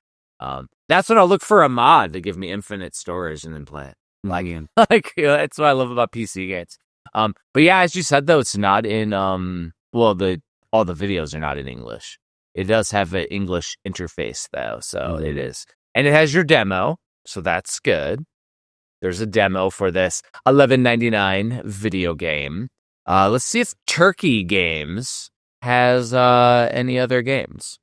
that's when I'll look for a mod to give me infinite storage and then play it. That's what I love about PC games. But yeah, as you said though, it's not in all the videos are not in English. It does have an English interface though, so it is. And it has your demo, so that's good. There's a demo for this $11.99 video game. Let's see if Turkey Games has any other games.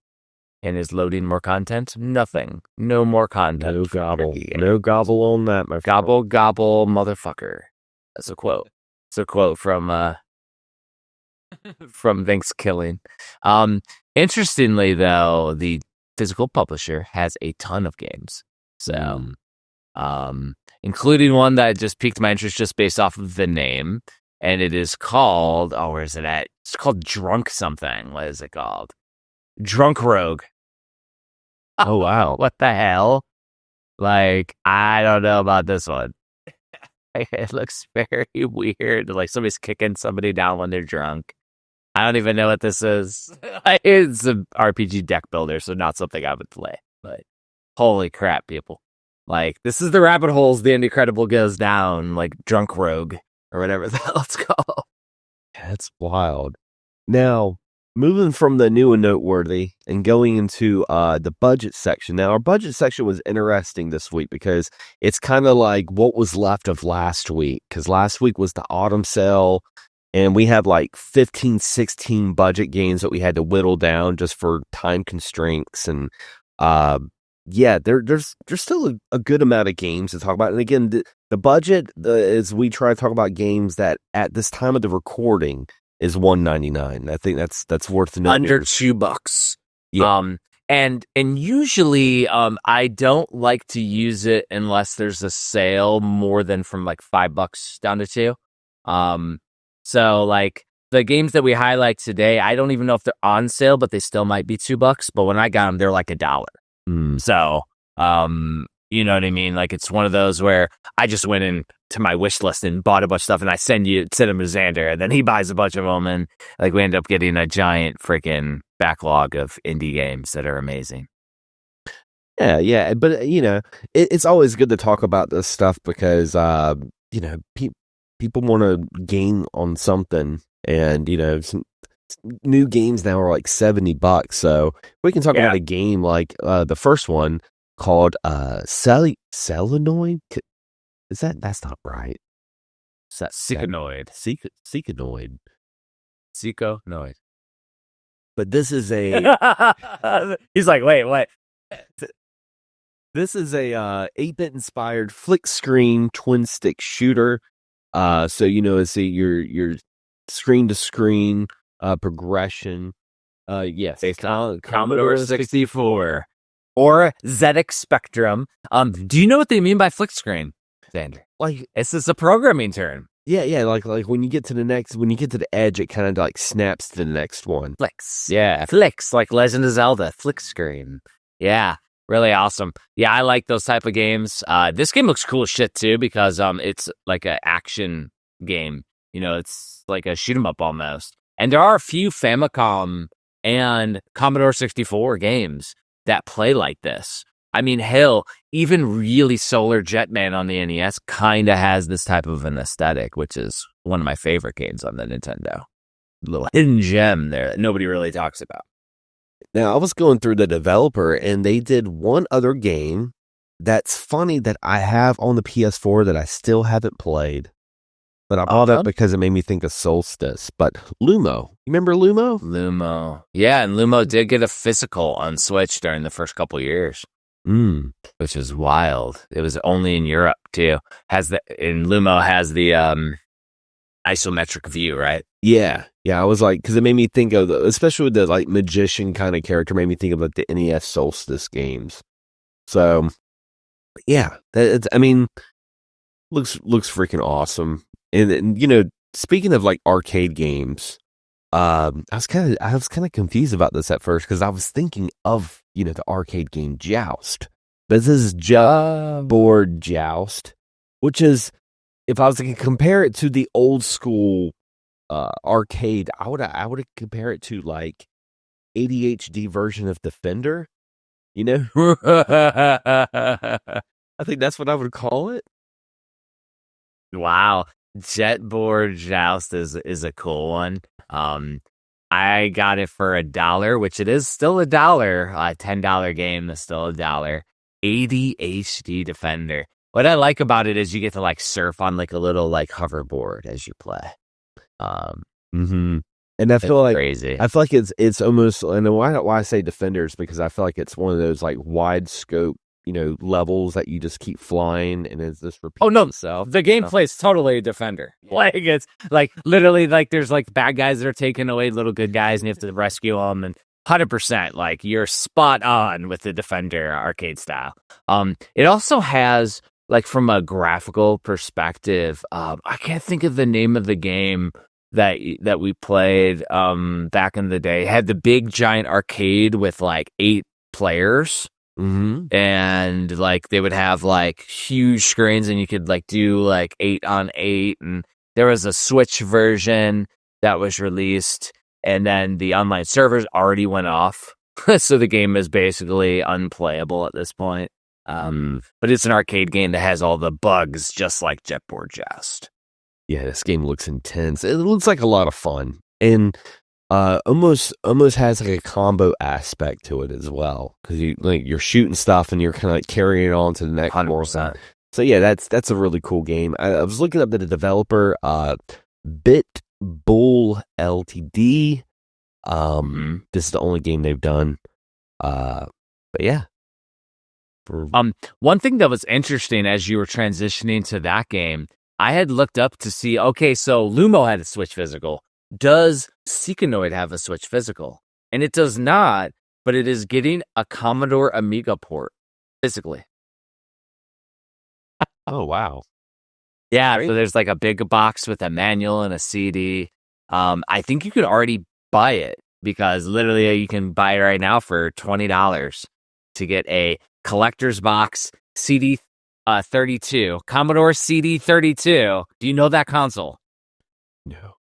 And is loading more content? Nothing. No more content. No gobble. No gobble on that, my friend. Gobble, gobble, motherfucker. That's a quote. It's a quote from Thanksgiving. Interestingly, though, the physical publisher has a ton of games. So, including one that just piqued my interest just based off of the name. And it is called, where is it at? It's called Drunk something. What is it called? Drunk Rogue. Oh, wow. What the hell? Like, I don't know about this one. It looks very weird. Like somebody's kicking somebody down when they're drunk. I don't even know what this is. It's an RPG deck builder, so not something I would play. But holy crap, people. Like, this is the rabbit holes the Incredible goes down, like Drunk Rogue or whatever the hell it's called. That's wild. Now, moving from the new and noteworthy and going into the budget section. Now, our budget section was interesting this week because it's kind of like what was left of last week. Because last week was the autumn sale, and we had like 15, 16 budget games that we had to whittle down just for time constraints. And yeah, there's still a good amount of games to talk about. And again, the budget is we try to talk about games that at this time of the recording is $1.99. I think that's worth noting. Under $2. Yeah. And usually I don't like to use it unless there's a sale more than from like $5 down to $2. So like the games that we highlight today, I don't even know if they're on sale, but they still might be $2. But when I got them, they're like $1. So you know what I mean? Like, it's one of those where I just went into my wish list and bought a bunch of stuff, and I send him to Xander, and then he buys a bunch of them, and like we end up getting a giant freaking backlog of indie games that are amazing. Yeah, but you know, it's always good to talk about this stuff because you know, people want to gain on something, and you know, some new games now are like $70. So we can talk about a game like the first one called Selenoid. That's not right. Seekonoid. Seekonoid. But this is a He's like, wait, what? This is a 8-bit inspired flick screen twin stick shooter. So you know, it's your screen to screen progression. Yes, based on Commodore 64 or ZX Spectrum. Do you know what they mean by flick screen, Xander? Like, it's just a programming term. Yeah, like when you get to the edge, it kind of like snaps to the next one. Flicks, yeah, flicks, like Legend of Zelda, flick screen. Yeah, really awesome. Yeah, I like those type of games. This game looks cool as shit too because it's like an action game. You know, it's like a shoot 'em up almost. And there are a few Famicom and Commodore 64 games that play like this. I mean, hell, even really Solar Jetman on the NES kind of has this type of an aesthetic, which is one of my favorite games on the Nintendo. A little hidden gem there that nobody really talks about. Now, I was going through the developer, and they did one other game that's funny that I have on the PS4 that I still haven't played. But I bought it because it made me think of Solstice. But Lumo. You remember Lumo? Lumo. Yeah, and Lumo did get a physical on Switch during the first couple years. Which is wild. It was only in Europe, too. And Lumo has the isometric view, right? Yeah. I was like, because it made me think of, especially with the like magician kind of character, made me think of like the NES Solstice games. So, yeah. Looks freaking awesome. And you know, speaking of like arcade games, I was kind of confused about this at first because I was thinking of, you know, the arcade game Joust, but this is board Joust, which is, if I was to compare it to the old school arcade, I would compare it to like ADHD version of Defender, you know. I think that's what I would call it. Wow. Jetboard Joust is a cool one. I got it for $1, which it is still $1. A $10 game is still $1. ADHD Defender. What I like about it is you get to like surf on like a little like hoverboard as you play. And I feel like crazy. I feel like it's almost, and why I say Defenders, because I feel like it's one of those like wide scope, you know, levels that you just keep flying and it's just repeat itself. The gameplay is totally a Defender. Yeah. Like, it's like literally like there's like bad guys that are taking away little good guys and you have to rescue them, and 100% like you're spot on with the Defender arcade style. It also has like from a graphical perspective, I can't think of the name of the game that we played back in the day. It had the big giant arcade with like 8 players. And like they would have like huge screens, and you could like do like 8-on-8, and there was a Switch version that was released, and then the online servers already went off. So the game is basically unplayable at this point. But it's an arcade game that has all the bugs, just like Jetboard Joust. Yeah, this game looks intense. It looks like a lot of fun, and almost has like a combo aspect to it as well, because you're shooting stuff and you're kind of like carrying it on to the next 100%. So yeah, that's a really cool game. I was looking up the developer, Bit Bull Ltd. This is the only game they've done. But yeah. One thing that was interesting as you were transitioning to that game, I had looked up to see, okay, so Lumo had a Switch physical. Does Seekanoid have a Switch physical? And it does not, but it is getting a Commodore Amiga port physically. Oh, wow. Yeah, so there's like a big box with a manual and a CD. I think you could already buy it, because literally you can buy it right now for $20 to get a collector's box CD 32, Commodore CD 32. Do you know that console? No.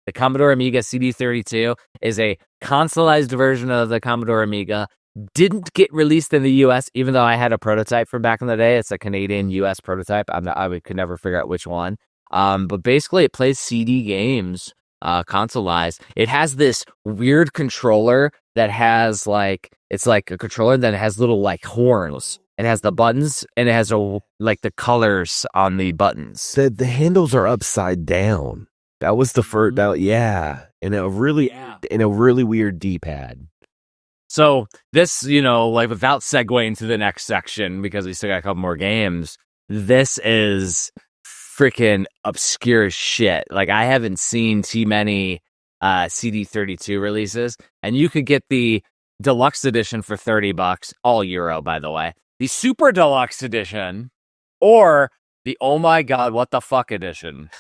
The Commodore Amiga CD 32 is a consoleized version of the Commodore Amiga. Didn't get released in the US, even though I had a prototype from back in the day. It's a Canadian US prototype. I could never figure out which one. But basically it plays CD games, consoleized. It has this weird controller that has like, it's like a controller that has little like horns. It has the buttons, and it has like the colors on the buttons. The handles are upside down. That was the first, yeah, and a really weird D-pad. So this, like without segueing to the next section, because we still got a couple more games, this is freaking obscure as shit. Like, I haven't seen too many CD32 releases, and you could get the deluxe edition for $30, all euro, by the way. The super deluxe edition, or the oh my god, what the fuck edition.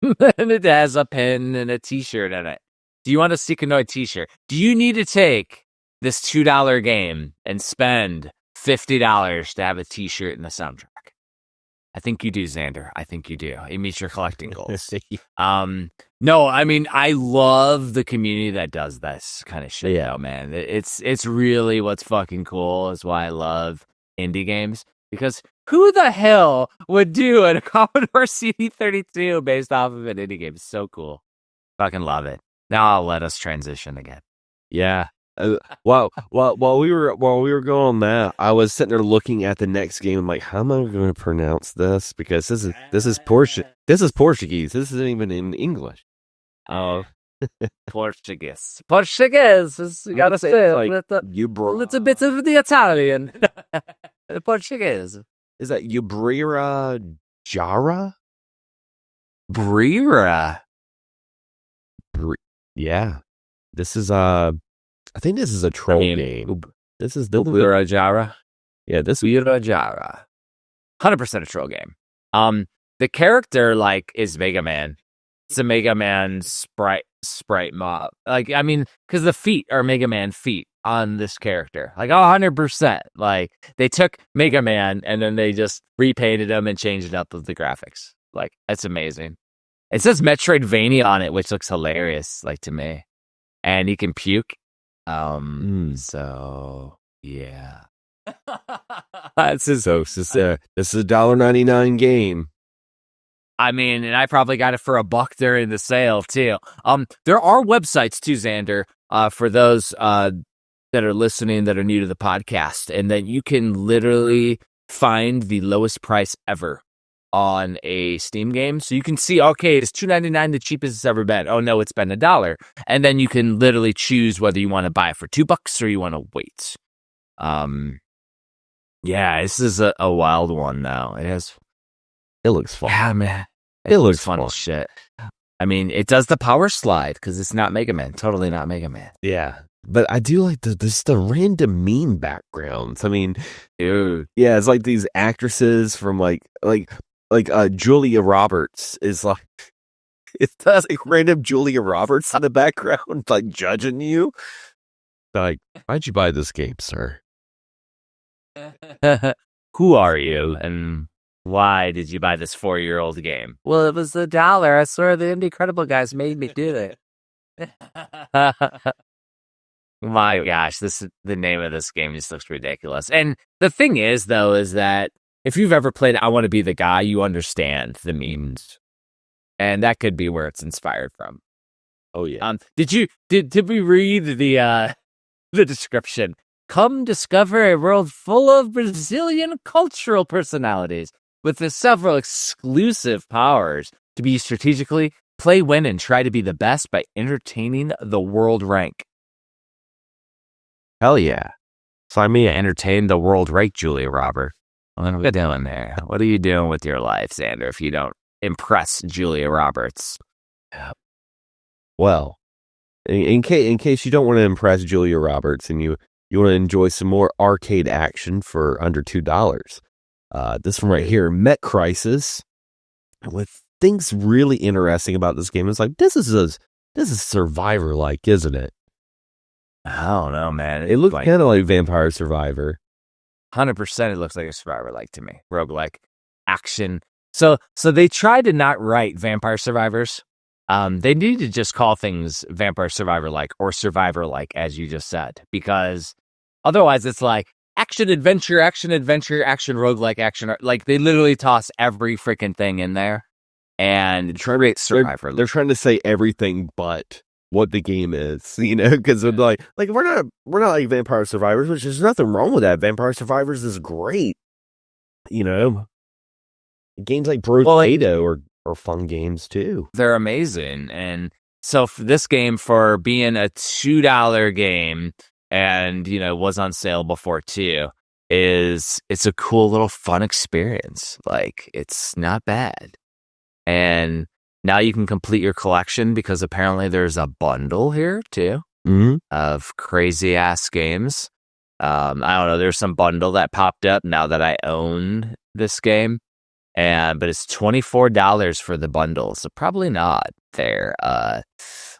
And it has a pin and a t-shirt in it. Do you want a Seekanoid t-shirt? Do you need to take this $2 game and spend $50 to have a t-shirt and a soundtrack? I think you do, Xander. I think you do. It meets your collecting goals. No, I mean, I love the community that does this kind of shit. Yeah, man. It's really what's fucking cool. Is why I love indie games. Because who the hell would do a Commodore CD32 based off of an indie game? It's so cool. Fucking love it. Now I'll let us transition again. Yeah. While we were going on that, I was sitting there looking at the next game. I'm like, how am I going to pronounce this? Because this is Portuguese. This isn't even in English. Oh, Portuguese. Portuguese. You gotta say like a little bit of the Italian. Portuguese. Is that Ubrira Jara? Brira. Yeah. This is I think this is a troll game. This is the Ubrira Jara. Yeah, this Ubrira Jara. 100% a troll game. The character is Mega Man. It's a Mega Man sprite mob. Like, I mean, because the feet are Mega Man feet on this character. 100%. Like, they took Mega Man and then they just repainted him and changed it up with the graphics. Like, that's amazing. It says Metroidvania on it, which looks hilarious, to me. And he can puke. So yeah. This is a $1.99 game. I mean, and I probably got it for $1 during the sale too. There are websites too, Xander, for those that are listening that are new to the podcast, and that you can literally find the lowest price ever on a Steam game. So you can see, okay, it's $2.99, the cheapest it's ever been. Oh no, it's been $1. And then you can literally choose whether you want to buy it for $2 or you want to wait. Yeah, this is a wild one though. It looks fun. Yeah, man. It looks fun as shit. I mean, it does the power slide because it's not Mega Man. Totally not Mega Man. Yeah. But I do like the random meme backgrounds. I mean, dude. Yeah, it's like these actresses from like Julia Roberts is it's random Julia Roberts in the background, judging you. Like, why'd you buy this game, sir? Who are you, and why did you buy this 4-year-old game? Well, it was $1. I swear the Incredible guys made me do it. My gosh, the name of this game just looks ridiculous. And the thing is, though, is that if you've ever played I Want to Be the Guy, you understand the memes. And that could be where it's inspired from. Oh yeah. Did we read the description? Come discover a world full of Brazilian cultural personalities with the several exclusive powers to be strategically play, win, and try to be the best by entertaining the world rank. Hell yeah. Sign me to entertain the world rank, Julia Robert. What are we doing there? What are you doing with your life, Xander, if you don't impress Julia Roberts? Well, in case you don't want to impress Julia Roberts and you want to enjoy some more arcade action for under $2, this one right here, Met Crisis, with things really interesting about this game. It's like, this is Survivor-like, isn't it? I don't know, man. It looks kind of like Vampire Survivor. 100% it looks like a Survivor-like to me. Roguelike action. So they tried to not write Vampire Survivors. They need to just call things Vampire Survivor-like or Survivor-like, as you just said, because otherwise it's like action adventure, action roguelike, action. Like they literally toss every freaking thing in there and try to make Survivor. They're trying to say everything but what the game is, because they're like we're not like Vampire Survivors, which there's nothing wrong with that. Vampire Survivors is great, Games like Brotato are fun games too. They're amazing, and so for this game, for being a $2 game, and was on sale before too, it's a cool little fun experience. Like it's not bad, and now you can complete your collection because apparently there's a bundle here too of crazy ass games. I don't know. There's some bundle that popped up now that I own this game, but it's $24 for the bundle. So probably not there.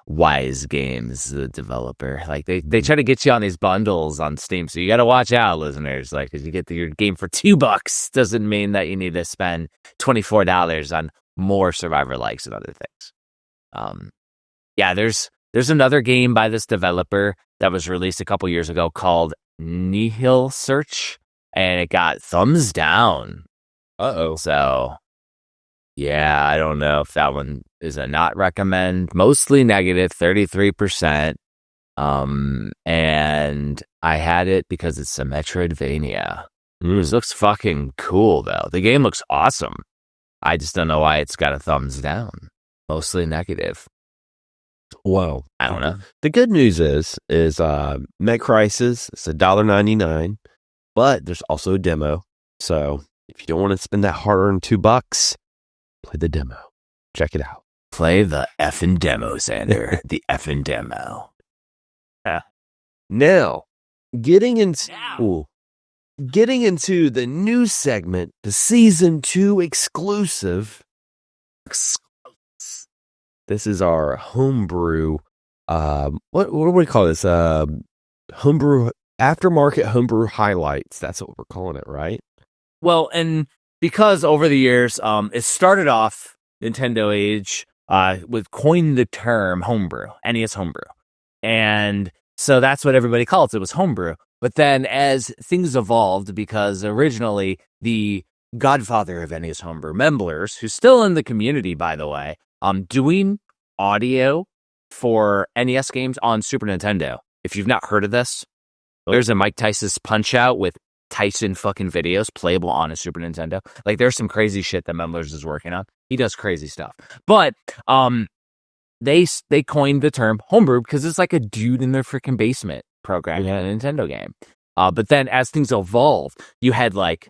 Wise Games, the developer, like they try to get you on these bundles on Steam, so you got to watch out, listeners. Like, because you get your game for $2 doesn't mean that you need to spend $24 on more Survivor likes and other things. There's another game by this developer that was released a couple years ago called Nihil Search, and it got thumbs down. So yeah, I don't know if that one is a not recommend. Mostly negative, 33%. And I had it because it's a Metroidvania. It looks fucking cool though. The game looks awesome. I just don't know why it's got a thumbs down. Mostly negative. Well, I don't know. The good news is Met Crisis, it's $1.99, but there's also a demo. So if you don't want to spend that hard-earned $2, play the demo. Check it out. Play the effing demo, Xander. The effing demo. Now, getting into the new segment, the season 2 exclusive. This is our homebrew. What do we call this? Homebrew aftermarket homebrew highlights. That's what we're calling it, right? Well, and because over the years, it started off Nintendo Age with coined the term homebrew, NES homebrew, and so that's what everybody calls it, was homebrew. But then as things evolved, because originally the godfather of NES homebrew, Memblers, who's still in the community, by the way, doing audio for NES games on Super Nintendo. If you've not heard of this, there's a Mike Tyson's Punch-Out with Tyson fucking videos playable on a Super Nintendo. Like, there's some crazy shit that Memblers is working on. He does crazy stuff. But they coined the term homebrew because it's like a dude in their freaking basement programming a Nintendo game. But then as things evolved, you had like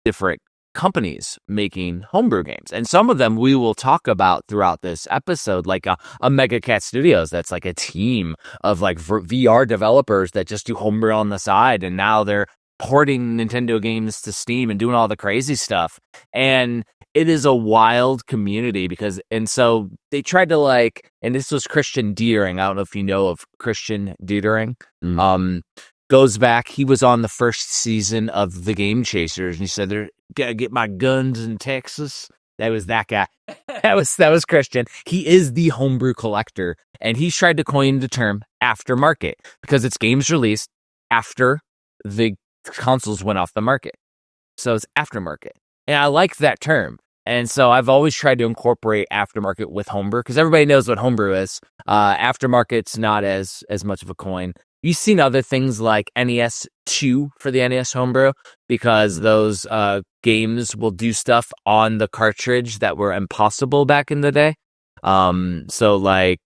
different companies making homebrew games, and some of them we will talk about throughout this episode, like a Mega Cat Studios that's like a team of like VR developers that just do homebrew on the side, and now they're porting Nintendo games to Steam and doing all the crazy stuff. And it is a wild community so they tried to like, and this was Christian Dietering. I don't know if you know of Christian Dietering. Goes back. He was on the first season of The Game Chasers, and he said, "They're gotta get my guns in Texas." That was that guy. that was Christian. He is the homebrew collector, and he's tried to coin the term aftermarket because it's games released after the consoles went off the market. So it's aftermarket. And I like that term. And so I've always tried to incorporate aftermarket with homebrew because everybody knows what homebrew is. Aftermarket's not as much of a coin. You've seen other things like NES 2 for the NES homebrew because those games will do stuff on the cartridge that were impossible back in the day. So like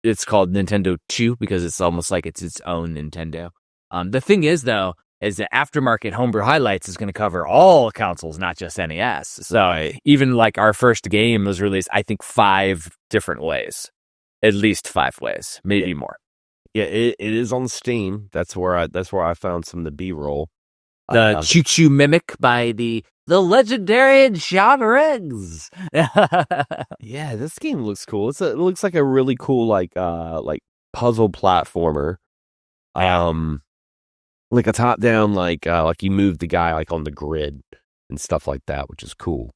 it's called Nintendo 2 because it's almost like it's its own Nintendo. The thing is though, is that Aftermarket Homebrew Highlights is going to cover all consoles, not just NES. So even like our first game was released, I think 5 different ways, at least 5 ways, maybe more. Yeah, it is on Steam. That's where I found some of the B-roll. The Choo Choo Mimic by the legendary John Riggs. Yeah, this game looks cool. It looks like a really cool like puzzle platformer. Like a top down like you move the guy like on the grid and stuff like that, which is cool.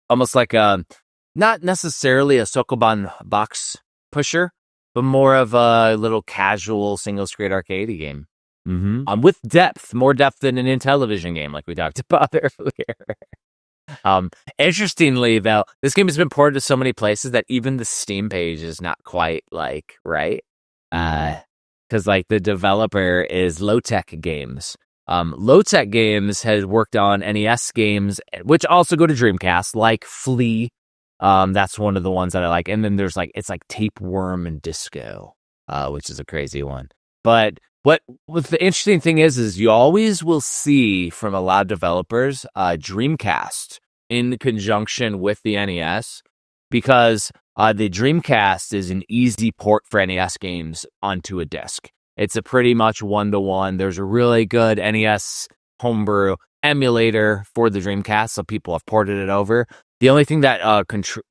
Almost like not necessarily a Sokoban box pusher, but more of a little casual single-screen arcade game. With depth, more depth than an Intellivision game, like we talked about earlier. Interestingly, though, this game has been ported to so many places that even the Steam page is not quite like right. Because like the developer is Low Tech Games. Low Tech Games has worked on NES games, which also go to Dreamcast, like Flea. That's one of the ones that I like. And then there's like, it's like Tapeworm and Disco, which is a crazy one. But what the interesting thing is you always will see from a lot of developers, Dreamcast in conjunction with the NES, because the Dreamcast is an easy port for NES games onto a disc. It's a pretty much 1-to-1. There's a really good NES homebrew emulator for the Dreamcast, so people have ported it over. The only thing that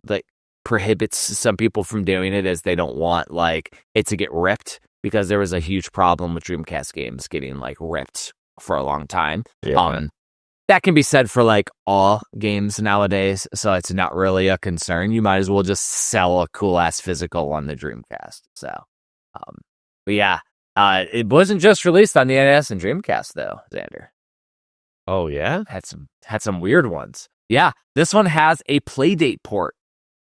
that prohibits some people from doing it is they don't want like it to get ripped, because there was a huge problem with Dreamcast games getting like ripped for a long time. Yeah. That can be said for like all games nowadays, so it's not really a concern. You might as well just sell a cool ass physical on the Dreamcast. So, but yeah, it wasn't just released on the NES and Dreamcast though, Xander. Oh yeah, had some weird ones. Yeah, this one has a Playdate port.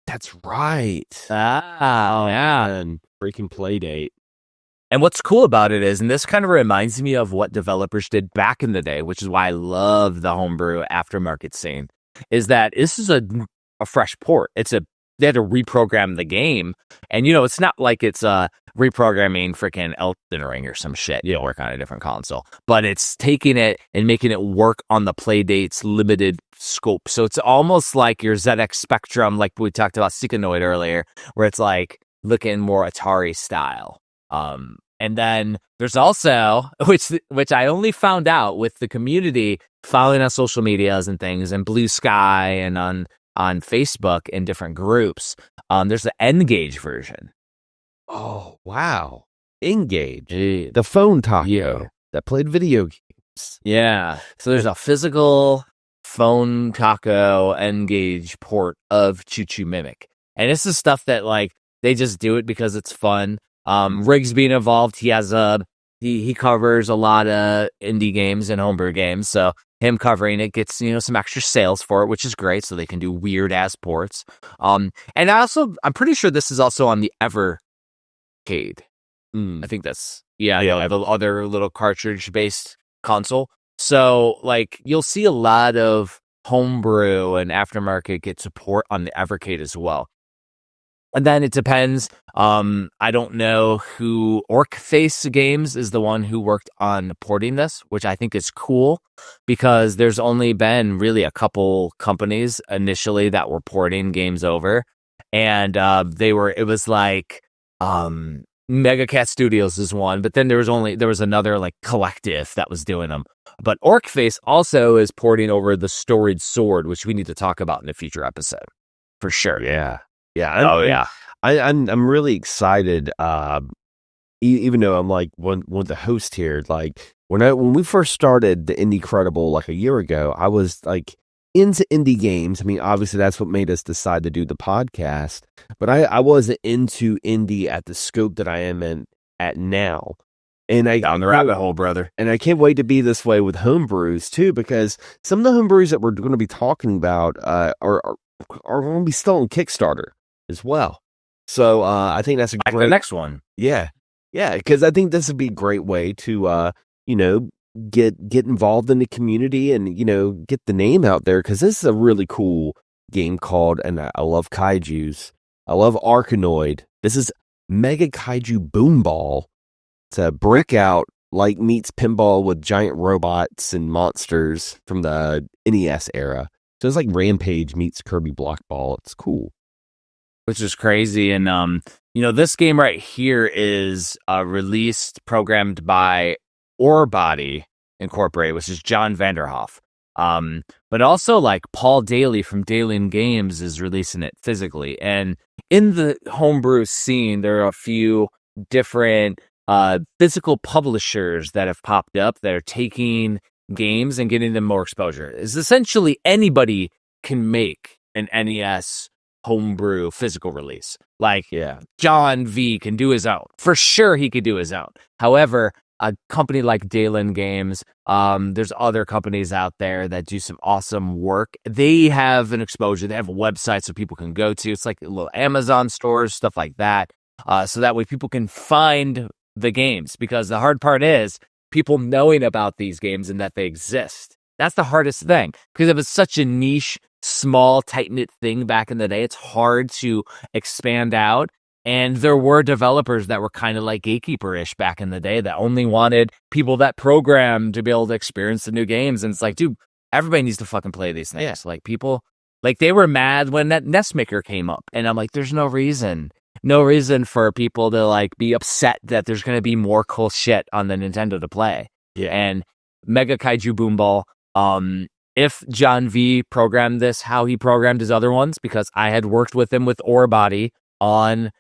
That's right. Oh yeah, and freaking Playdate. And what's cool about it is, and this kind of reminds me of what developers did back in the day, which is why I love the homebrew aftermarket scene, is that this is a fresh port. They had to reprogram the game, and it's not like it's reprogramming freaking Elden Ring or some shit. You work on a different console, but it's taking it and making it work on the Playdate's limited scope. So it's almost like your ZX Spectrum, like we talked about Psychonoid earlier, where it's like looking more Atari style. And then there's also, which I only found out with the community following on social medias and things, and Blue Sky and on Facebook in different groups. There's the N-Gage version. Oh wow, N-Gage, the phone taco that played video games. Yeah, so there's a physical phone taco N-Gage port of Choo Choo Mimic, and this is stuff that like they just do it because it's fun. Riggs being involved, he has he covers a lot of indie games and homebrew games, so him covering it gets some extra sales for it, which is great, so they can do weird ass ports. And I'm pretty sure this is also on the Evercade. I think that's the other little cartridge based console. So like you'll see a lot of homebrew and aftermarket get support on the Evercade as well. And then it depends. I don't know who Orcface Games is the one who worked on porting this, which I think is cool because there's only been really a couple companies initially that were porting games over, and it was like Mega Cat Studios is one, but then there was another like collective that was doing them. But Orcface also is porting over the Storied Sword, which we need to talk about in a future episode for sure. Yeah. I'm really excited. Even though I'm like one of the hosts here, like when we first started the Indie Credible like a year ago, I was like into indie games. I mean, obviously that's what made us decide to do the podcast, but I wasn't into indie at the scope that I am at now. And I down the rabbit hole, brother. And I can't wait to be this way with homebrews too, because some of the homebrews that we're going to be talking about are going to be still on Kickstarter as well. So I think that's the next one. Yeah, because I think this would be a great way to get involved in the community and get the name out there, because this is a really cool game called, and I love kaijus. I love Arkanoid. This is Mega Kaiju Boom Ball. It's a breakout like meets pinball with giant robots and monsters from the NES era. So it's like Rampage meets Kirby Block Ball. It's cool. Which is crazy. And, this game right here is released, programmed by Orebody Incorporated, which is John Vanderhoff. But also like Paul Daly from Dalian Games is releasing it physically. And in the homebrew scene, there are a few different physical publishers that have popped up that are taking games and getting them more exposure. Is essentially anybody can make an NES homebrew physical release. Like John V can do his own. For sure he could do his own. However, a company like Dalian Games, there's other companies out there that do some awesome work. They have an exposure. They have a website so people can go to. It's like little Amazon stores, stuff like that. So that way people can find the games, because the hard part is people knowing about these games and that they exist. That's the hardest thing, because it was such a niche, small, tight-knit thing back in the day. It's hard to expand out. And there were developers that were kind of like gatekeeper-ish back in the day that only wanted people that programmed to be able to experience the new games. And it's like, dude, everybody needs to fucking play these things. Yeah. Like people, like they were mad when that NES Maker came up. And I'm like, there's no reason for people to like be upset that there's going to be more cool shit on the Nintendo to play. Yeah. And Mega Kaiju Boom Ball, if John V programmed this, how he programmed his other ones, because I had worked with him with Orebody on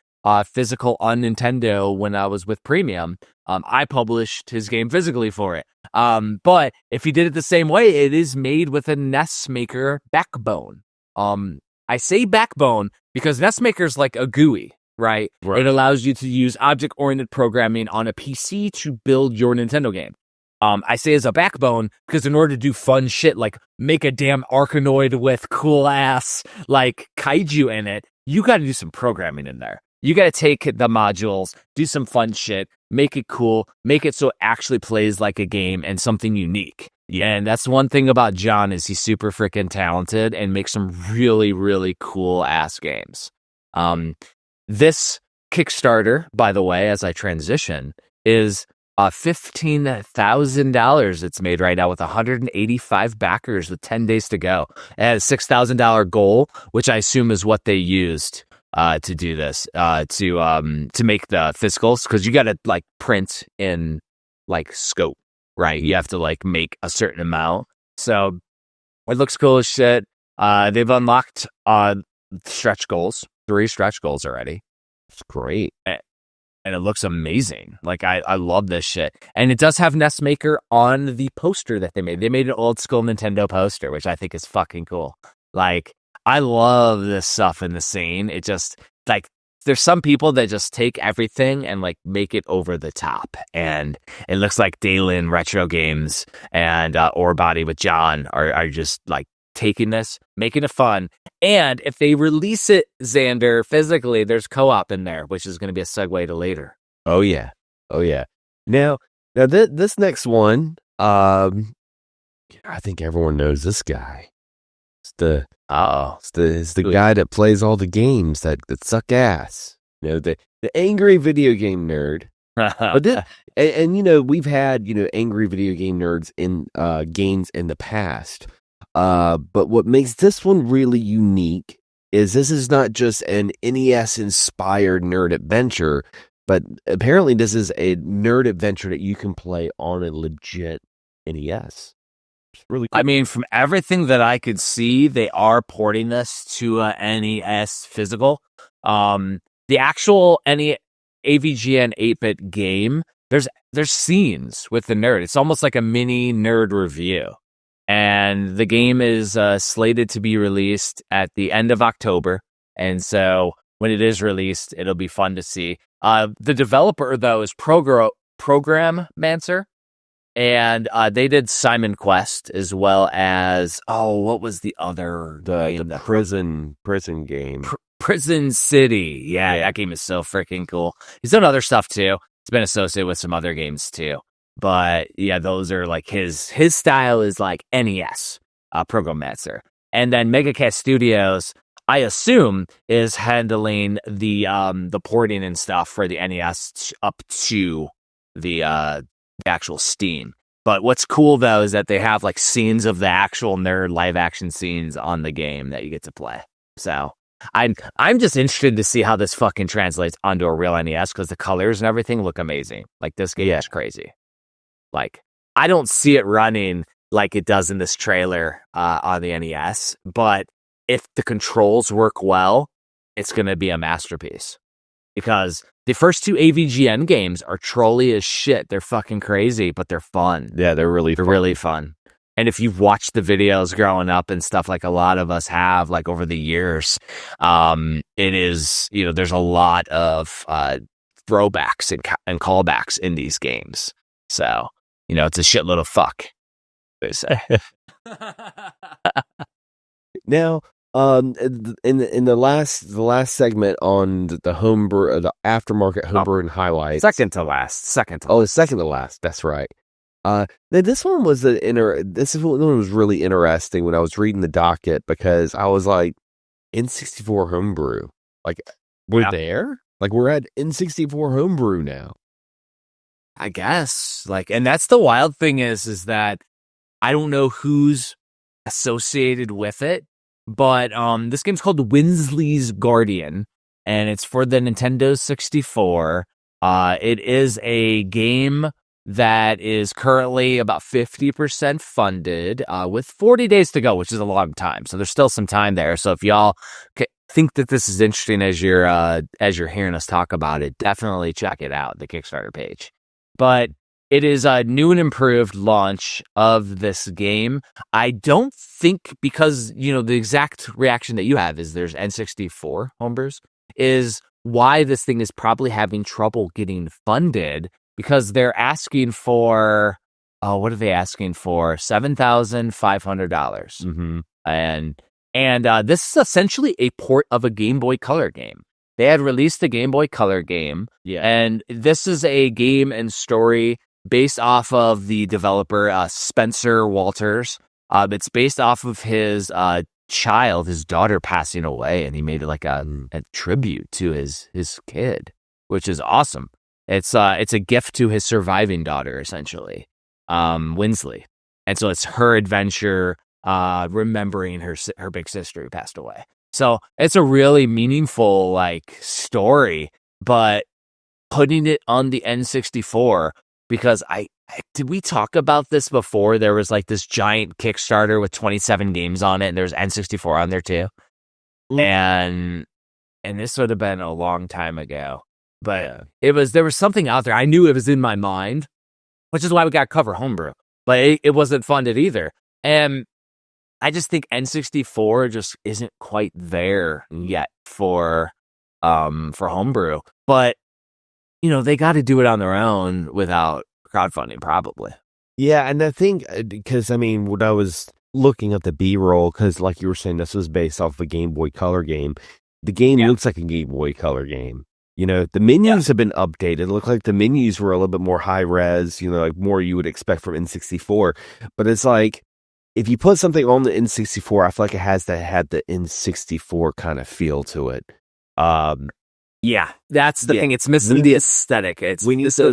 physical on Nintendo when I was with Premium. I published his game physically for it. But if he did it the same way, it is made with a NES Maker backbone. I say backbone because NES Maker is like a GUI, right? It allows you to use object-oriented programming on a PC to build your Nintendo game. I say as a backbone because in order to do fun shit like make a damn Arkanoid with cool ass like kaiju in it, you got to do some programming in there. You got to take the modules, do some fun shit, make it cool, make it so it actually plays like a game and something unique. Yeah, and that's one thing about John is he's super freaking talented and makes some really, really cool ass games. This Kickstarter, by the way, as I transition, is $15,000 it's made right now with 185 backers with 10 days to go. It had a $6,000 goal, which I assume is what they used to do this, to make the physicals, because you got to like print in like scope, right? You have to like make a certain amount. So it looks cool as shit. They've unlocked stretch goals, 3 stretch goals already. It's great. And it looks amazing. Like, I love this shit. And it does have NES Maker on the poster that they made. They made an old school Nintendo poster, which I think is fucking cool. Like, I love this stuff in the scene. It just, like, there's some people that just take everything and, like, make it over the top. And it looks like Dalian Retro Games and Orebody with John are just, like, taking this, making it fun. And if they release it, Xander, physically, there's co-op in there, which is going to be a segue to later. Oh yeah. Now this next one, I think everyone knows this guy. It's the guy that plays all the games that suck ass. You know, the angry video game nerd. And we've had angry video game nerds in games in the past. But what makes this one really unique is this is not just an NES-inspired nerd adventure. But apparently this is a nerd adventure that you can play on a legit NES. It's really cool. I mean, from everything that I could see, they are porting this to a NES physical. The actual AVGN 8-bit game, there's scenes with the nerd. It's almost like a mini nerd review. And the game is slated to be released at the end of October. And so when it is released, it'll be fun to see. The developer, though, is Program Mancer. And they did Simon Quest as well as, what was the other? The prison game. Prison City. Yeah, that game is so freaking cool. He's done other stuff, too. It's been associated with some other games, too. But, yeah, those are like his style is like NES, Program Mancer. And then MegaCast Studios, I assume, is handling the porting and stuff for the NES up to the actual Steam. But what's cool though is that they have like scenes of the actual nerd live action scenes on the game that you get to play. So I'm just interested to see how this fucking translates onto a real NES because the colors and everything look amazing. Like this game is crazy. Like I don't see it running like it does in this trailer on the NES, but if the controls work well, it's going to be a masterpiece. Because the first two AVGN games are trolly as shit. They're fucking crazy, but they're fun. Yeah, they're really fun. And if you've watched the videos growing up and stuff like a lot of us have, like over the years, it is, there's a lot of throwbacks and callbacks in these games. So, it's a shitload of fuck. They say. Now, in the last segment on the homebrew, the aftermarket homebrew and highlights, second to last. Second to last. That's right. This one was really interesting when I was reading the docket because I was like, N64 homebrew, like we're there, like we're at N64 homebrew now. I guess, and that's the wild thing is that I don't know who's associated with it. But this game's called Winsley's Guardian, and it's for the Nintendo 64. It is a game that is currently about 50% funded, with 40 days to go, which is a long time. So there's still some time there. So if y'all think that this is interesting as you're hearing us talk about it, definitely check it out, the Kickstarter page. But it is a new and improved launch of this game. I don't think because, the exact reaction that you have is there's N64 homebrews, is why this thing is probably having trouble getting funded because they're asking for, what are they asking for? $7,500. Mm-hmm. And this is essentially a port of a Game Boy Color game. They had released the Game Boy Color game, and this is a game and story based off of the developer Spencer Walters. It's based off of his his daughter passing away, and he made it like a tribute to his kid, which is awesome. It's a gift to his surviving daughter, essentially, Winsley, and so it's her adventure remembering her big sister who passed away. So it's a really meaningful story, but putting it on the N64. Because did we talk about this before? There was this giant Kickstarter with 27 games on it, and there's N64 on there too. And this would have been a long time ago, but there was something out there. I knew it was in my mind, which is why we got Cover Homebrew, but it wasn't funded either. And I just think N64 just isn't quite there yet for Homebrew, but. They got to do it on their own without crowdfunding, probably. Yeah, and I think, because, when I was looking at the B-roll, because like you were saying, this was based off a Game Boy Color game, the game looks like a Game Boy Color game. The menus have been updated. It looked like the menus were a little bit more high-res, more you would expect from N64. But it's like, if you put something on the N64, I feel like it had the N64 kind of feel to it. Yeah, that's the thing. It's missing the aesthetic. It's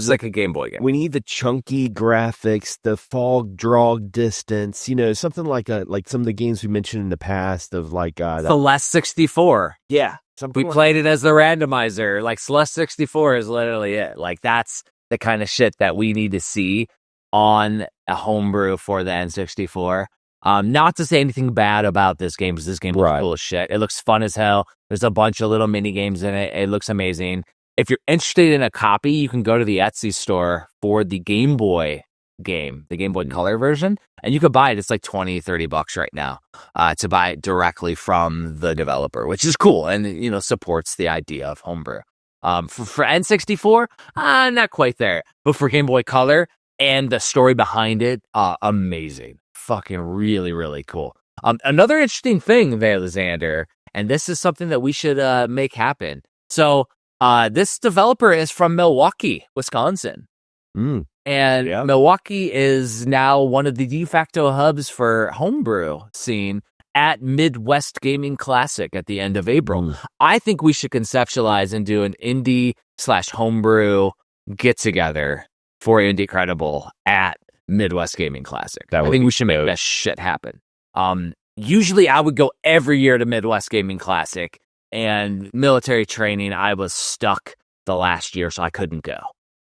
like a Game Boy game. We need the chunky graphics, the fog draw distance. Something like some of the games we mentioned in the past of the last 64. Yeah, We played it as the randomizer. Like Celeste 64 is literally it. Like that's the kind of shit that we need to see on a homebrew for the N64. Not to say anything bad about this game, because this game looks cool as shit. It looks fun as hell. There's a bunch of little mini games in it. It looks amazing. If you're interested in a copy, you can go to the Etsy store for the Game Boy game, the Game Boy Color version, and you could buy it. It's like $20-$30 right now to buy it directly from the developer, which is cool and, you know, supports the idea of homebrew. For N64, not quite there, but for Game Boy Color and the story behind it, amazing. Fucking really, really cool. Another interesting thing there, Xander, and this is something that we should make happen. So this developer is from Milwaukee, Wisconsin. And Milwaukee is now one of the de facto hubs for homebrew scene at Midwest Gaming Classic at the end of April. I think we should conceptualize and do an indie/homebrew get-together for Indie Credible at Midwest Gaming Classic. I think we should make that shit happen. Usually I would go every year to Midwest Gaming Classic, and military training, I was stuck the last year, so I couldn't go.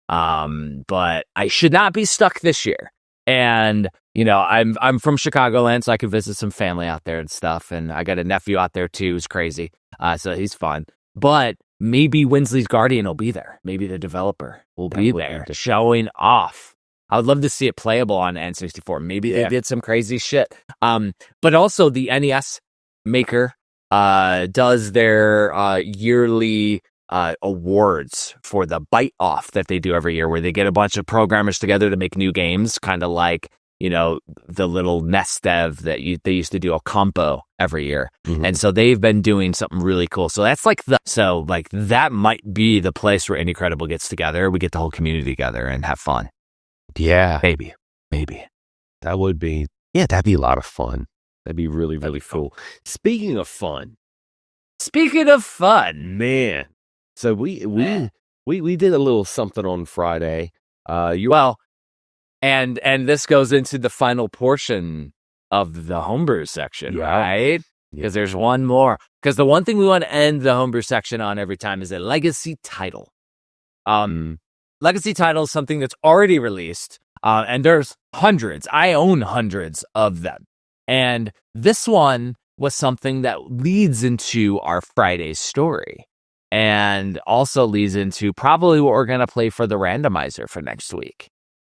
But I should not be stuck this year. And, you know, I'm from Chicagoland, so I could visit some family out there and stuff. And I got a nephew out there too, who's crazy. So he's fun. But maybe Winsley's Guardian will be there. Maybe the developer will be there showing off. I would love to see it playable on N64. Maybe they did some crazy shit. But also the NES maker does their yearly awards for the Bite Off that they do every year, where they get a bunch of programmers together to make new games, kind of like, you know, the little NES dev that they used to do a compo every year. And so they've been doing something really cool. So that's like that might be the place where Indie Credible gets together. We get the whole community together and have fun. Yeah. Maybe. That would be, that'd be a lot of fun. That'd be really, really cool. Speaking of fun, man. So we did a little something on Friday. And this goes into the final portion of the homebrew section, right? Because there's one more. Because the one thing we want to end the homebrew section on every time is a legacy title. Legacy title is something that's already released, and there's hundreds. I own hundreds of them. And this one was something that leads into our Friday story. And also leads into probably what we're going to play for the randomizer for next week.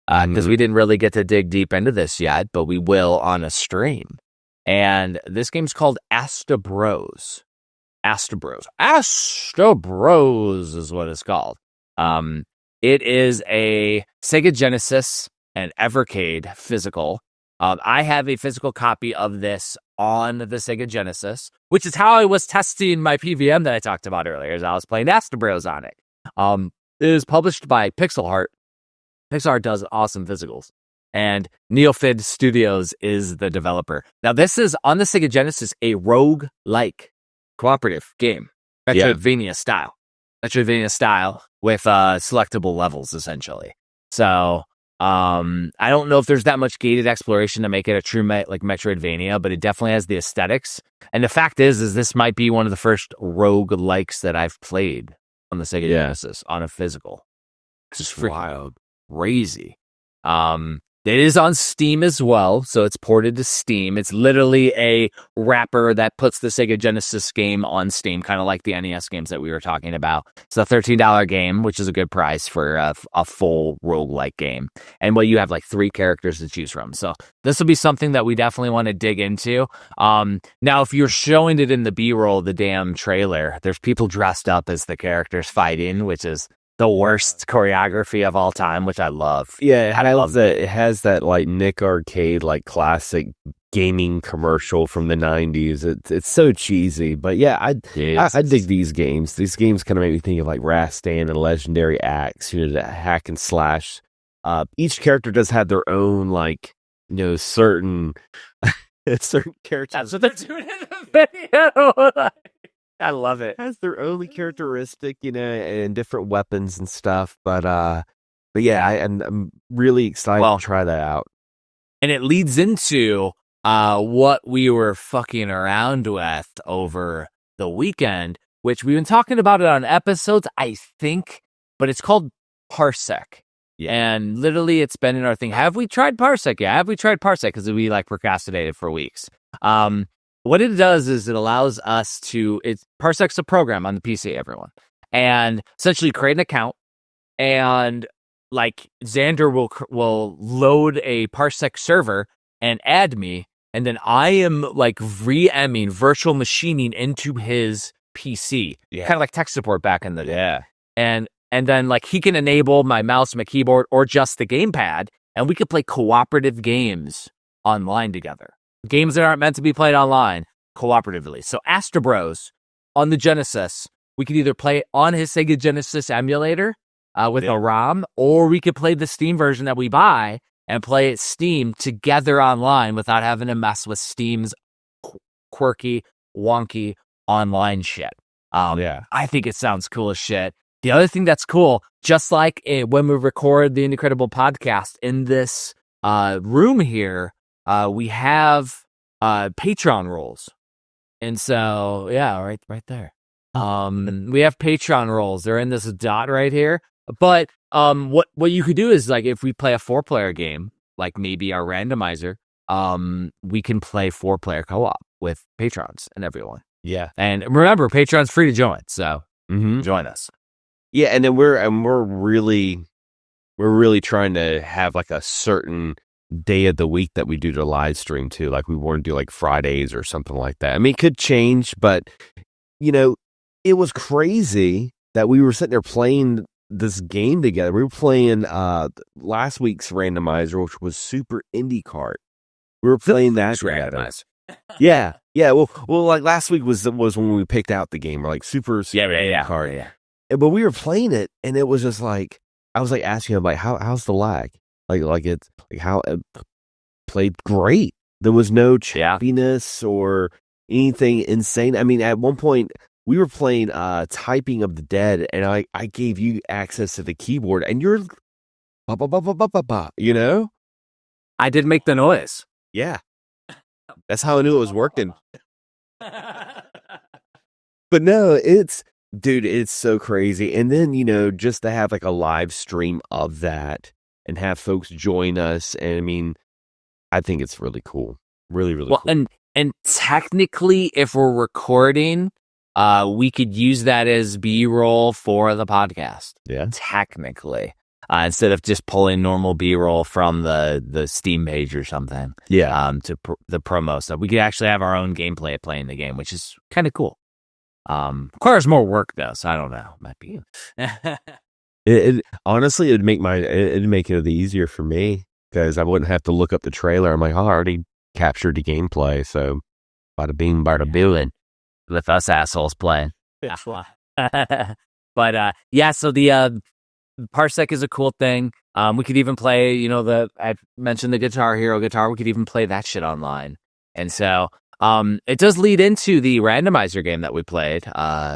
Because we didn't really get to dig deep into this yet, but we will on a stream. And this game's called Astabros. Astabros is what it's called. It is a Sega Genesis and Evercade physical. I have a physical copy of this on the Sega Genesis, which is how I was testing my PVM that I talked about earlier, as I was playing Astabros on it. It is published by Pixel Heart. Pixel Heart does awesome physicals, and Neofid Studios is the developer. Now, this is, on the Sega Genesis, a rogue-like cooperative game, Metroidvania style. Metroidvania style with selectable levels, essentially. So I don't know if there's that much gated exploration to make it a true Metroidvania, but it definitely has the aesthetics. And the fact is this might be one of the first rogue-likes that I've played on the Sega Genesis on a physical. It's just wild, crazy. It is on Steam as well, so it's ported to Steam. It's literally a wrapper that puts the Sega Genesis game on Steam, kind of like the NES games that we were talking about. It's a $13 game, which is a good price for a full roguelike game. And you have like 3 characters to choose from. So this will be something that we definitely want to dig into. Now, if you're showing it in the B-roll, the damn trailer, there's people dressed up as the characters fighting, which is the worst choreography of all time, which I love. Yeah, and I love that it has that like Nick Arcade, like classic gaming commercial from the 90s. It's so cheesy, but yeah, I dig these games. These games kind of make me think of like Rastan and Legendary Axe, the hack and slash. Each character does have their own certain characters. That's what they're doing in the video. I love it. It has their own characteristic, and different weapons and stuff. But yeah, I'm really excited to try that out. And it leads into what we were fucking around with over the weekend, which we've been talking about it on episodes, I think, but it's called Parsec. Yeah. And literally it's been in our thing. Have we tried Parsec? Yeah, have we tried Parsec? Because we like procrastinated for weeks. What it does is it allows us to, Parsec's a program on the PC, everyone. And essentially create an account, and like Xander will load a Parsec server and add me, and then I am like VMing, virtual machining into his PC, kind of like tech support back in the day. And then like he can enable my mouse, my keyboard, or just the gamepad, and we could play cooperative games online together. Games that aren't meant to be played online cooperatively. So Astro Bros on the Genesis, we could either play it on his Sega Genesis emulator with a ROM, or we could play the Steam version that we buy and play it Steam together online without having to mess with Steam's quirky, wonky online shit. I think it sounds cool as shit. The other thing that's cool, just like when we record the Incredible podcast in this room here, we have Patreon roles. And so, yeah, right there. We have Patreon roles. They're in this dot right here. But what you could do is, like, if we play a 4-player game, like maybe our randomizer, we can play 4-player co-op with patrons and everyone. Yeah. And remember, Patreon's free to join, so join us. Yeah, and then we're really trying to have like a certain day of the week that we do the live stream too. Like we want to do like Fridays or something like that. I mean, it could change, but it was crazy that we were sitting there playing this game together. We were playing last week's randomizer, which was Super Indie Kart. We were playing that together. Yeah. Well, like last week was when we picked out the game, or like Super Indie Kart. Yeah. But we were playing it, and it was just like I was like asking him like, how's the lag? Like it's like how it played great. There was no choppiness or anything insane. I mean, at one point we were playing Typing of the Dead, and I gave you access to the keyboard, and you're ba ba ba ba ba ba ba. I did make the noise. Yeah, that's how I knew it was working. But no, Dude, it's so crazy. And then, just to have like a live stream of that and have folks join us. And I mean, I think it's really cool. Really, really cool. And technically, if we're recording, we could use that as B-roll for the podcast. Yeah. Technically. Instead of just pulling normal B-roll from the Steam page or something. Yeah. To the promo stuff. We could actually have our own gameplay playing the game, which is kind of cool. Requires more work though, so I don't know. Might be. It honestly, it'd make it easier for me because I wouldn't have to look up the trailer. I'm like, I already captured the gameplay, so bada bing, bada boom, with us assholes playing. But so the Parsec is a cool thing. We could even play, I mentioned the Guitar Hero guitar. We could even play that shit online, and so. It does lead into the randomizer game that we played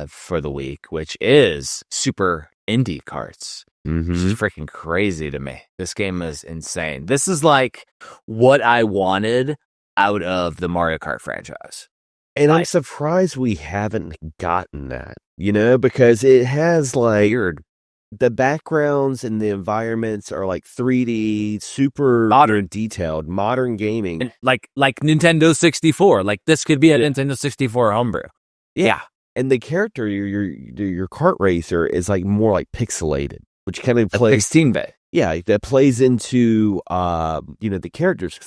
for the week, which is Super Indie Karts. Which is freaking crazy to me. This game is insane. This is like what I wanted out of the Mario Kart franchise. And I'm surprised we haven't gotten that, because it has like the backgrounds and the environments are like 3D, super modern, detailed, modern gaming. And like Nintendo 64. Like this could be a Nintendo 64 homebrew. Yeah. And the character, your kart racer, is like more like pixelated, which kind of plays 16-bit. Yeah, that plays into the characters.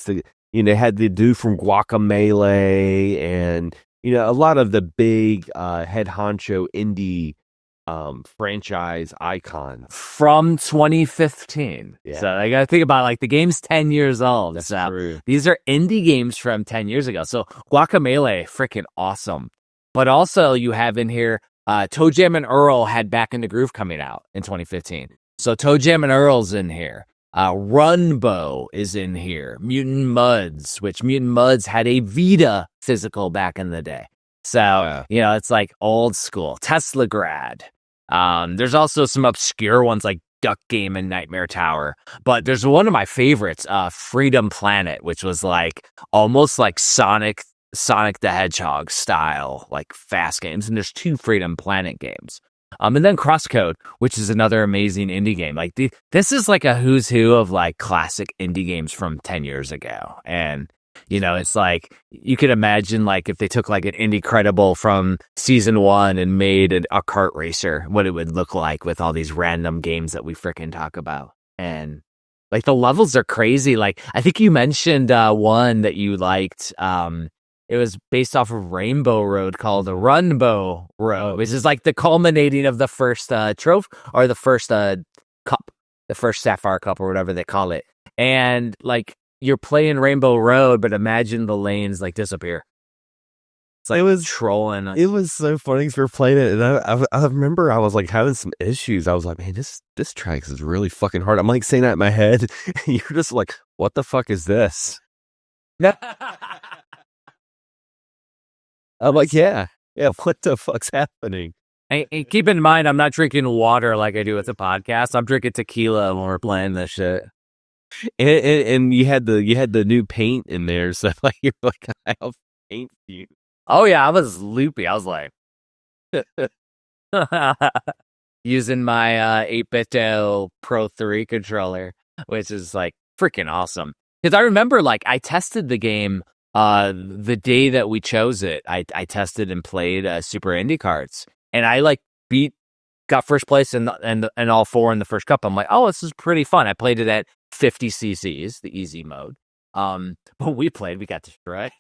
They had the dude from Guacamelee and a lot of the big head honcho indie franchise icons from 2015. Yeah. So I gotta think about like the game's 10 years old. That's so true. These are indie games from 10 years ago. So Guacamelee, freaking awesome. But also you have in here Toe Jam and Earl had Back in the Groove coming out in 2015. So Toe Jam and Earl's in here. Runbow is in here. Mutant Muds, which Mutant Muds had a Vita physical back in the day. So, it's like old school. Teslagrad. There's also some obscure ones like Duck Game and Nightmare Tower. But there's one of my favorites, Freedom Planet, which was like almost like Sonic Sonic the Hedgehog style, like fast games, and there's 2 Freedom Planet games. And then Crosscode, which is another amazing indie game. Like this is like a who's who of like classic indie games from 10 years ago. And it's like you could imagine like if they took like an Indie Credible from season 1 and made a kart racer, what it would look like with all these random games that we frickin' talk about. And like the levels are crazy. Like I think you mentioned one that you liked. It was based off of Rainbow Road called the Runbow Road, which is like the culminating of the first trophy or the first cup, the first Sapphire Cup or whatever they call it. And like you're playing Rainbow Road, but imagine the lanes like disappear. It's like it was trolling. It was so funny because we were playing it, and I remember I was like having some issues. I was like, man, this track is really fucking hard. I'm like saying that in my head, and you're just like, what the fuck is this? I'm like, yeah, what the fuck's happening? And keep in mind, I'm not drinking water like I do with the podcast. I'm drinking tequila when we're playing this shit. And you had the new paint in there, so like you're like, I have paint you. Oh yeah, I was loopy. I was like using my 8-bit Pro 3 controller, which is like freaking awesome. Because I remember like I tested the game the day that we chose it. I tested and played Super Indie Carts, and I like got first place and all 4 in the first cup. I'm like, oh, this is pretty fun. I played it at 50 cc's, the easy mode. But we got destroyed.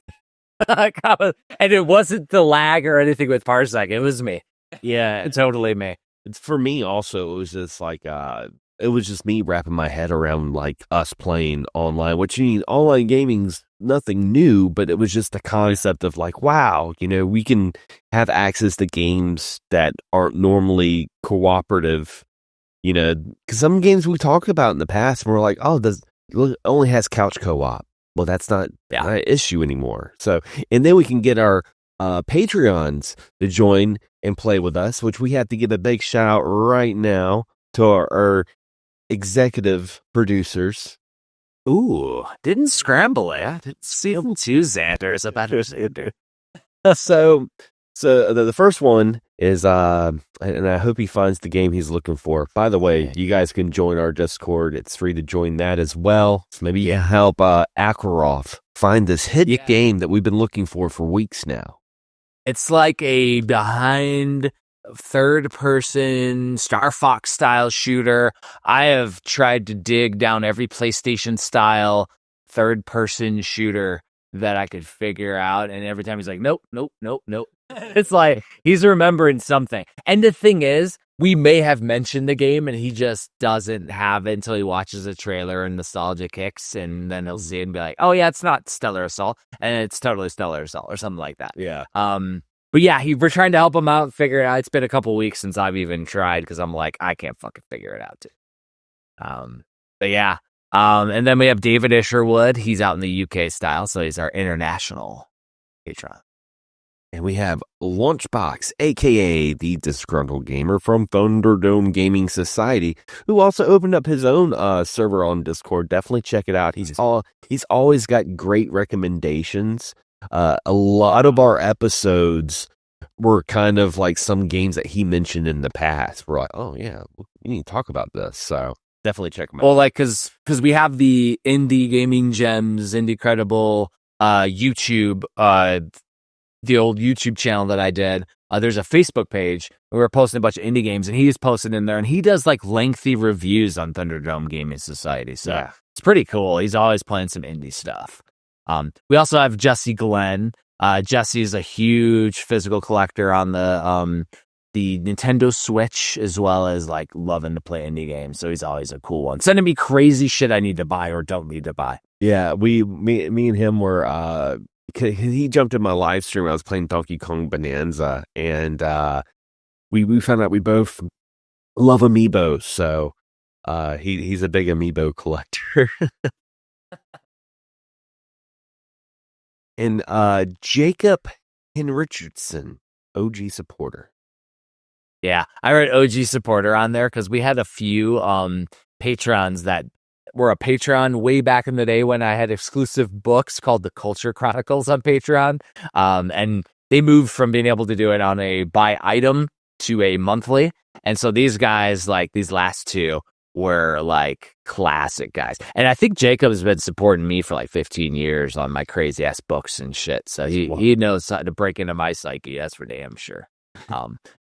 And it wasn't the lag or anything with Parsec. It was me. Yeah, totally me. It's for me also. It was just like it was just me wrapping my head around like us playing online. Which online gaming's nothing new, but it was just the concept of like, wow, we can have access to games that aren't normally cooperative. Because some games we talked about in the past, we're like, oh, it only has couch co-op. Well, that's not an issue anymore. So, and then we can get our Patreons to join and play with us, which we have to give a big shout out right now to our executive producers. Ooh, didn't scramble it. Didn't see them 2 Xanders about Xander. So the first one is, and I hope he finds the game he's looking for. By the way, you guys can join our Discord. It's free to join that as well. So maybe you help Akaroff find this hidden game that we've been looking for weeks now. It's like a behind third-person Star Fox style shooter. I have tried to dig down every PlayStation style third-person shooter that I could figure out, and every time he's like, nope. It's like he's remembering something. And the thing is, we may have mentioned the game and he just doesn't have it until he watches a trailer and nostalgia kicks, and then he'll see it and be like, oh yeah, it's not Stellar Assault, and it's totally Stellar Assault or something like that. Yeah. But yeah, we're trying to help him out and figure it out. It's been a couple weeks since I've even tried because I'm like, I can't fucking figure it out too. But yeah. And then we have David Isherwood. He's out in the UK style, so he's our international patron. And we have Launchbox, a.k.a. the Disgruntled Gamer from Thunderdome Gaming Society, who also opened up his own server on Discord. Definitely check it out. He's always got great recommendations. A lot of our episodes were kind of like some games that he mentioned in the past. We're like, oh yeah, we need to talk about this. So definitely check him out. Well, like, because we have the Indie Gaming Gems, Indie Credible, YouTube, the old YouTube channel that I did. There's a Facebook page where we're posting a bunch of indie games, and he's posted in there, and he does like lengthy reviews on Thunderdome Gaming Society. So it's pretty cool. He's always playing some indie stuff. We also have Jesse Glenn. Jesse is a huge physical collector on the Nintendo Switch, as well as like loving to play indie games. So he's always a cool one, sending me crazy shit I need to buy or don't need to buy. Yeah, me and him were he jumped in my live stream. I was playing Donkey Kong Bonanza, and we found out we both love amiibos. So he's a big amiibo collector. And Jacob Henrichardson, OG supporter. Yeah, I read OG supporter on there because we had a few patrons that were a Patreon way back in the day when I had exclusive books called the Culture Chronicles on Patreon. And they moved from being able to do it on a by item to a monthly. And so these guys, like these last two, were like classic guys. And I think Jacob's been supporting me for like 15 years on my crazy ass books and shit. So he knows how to break into my psyche. That's for damn sure.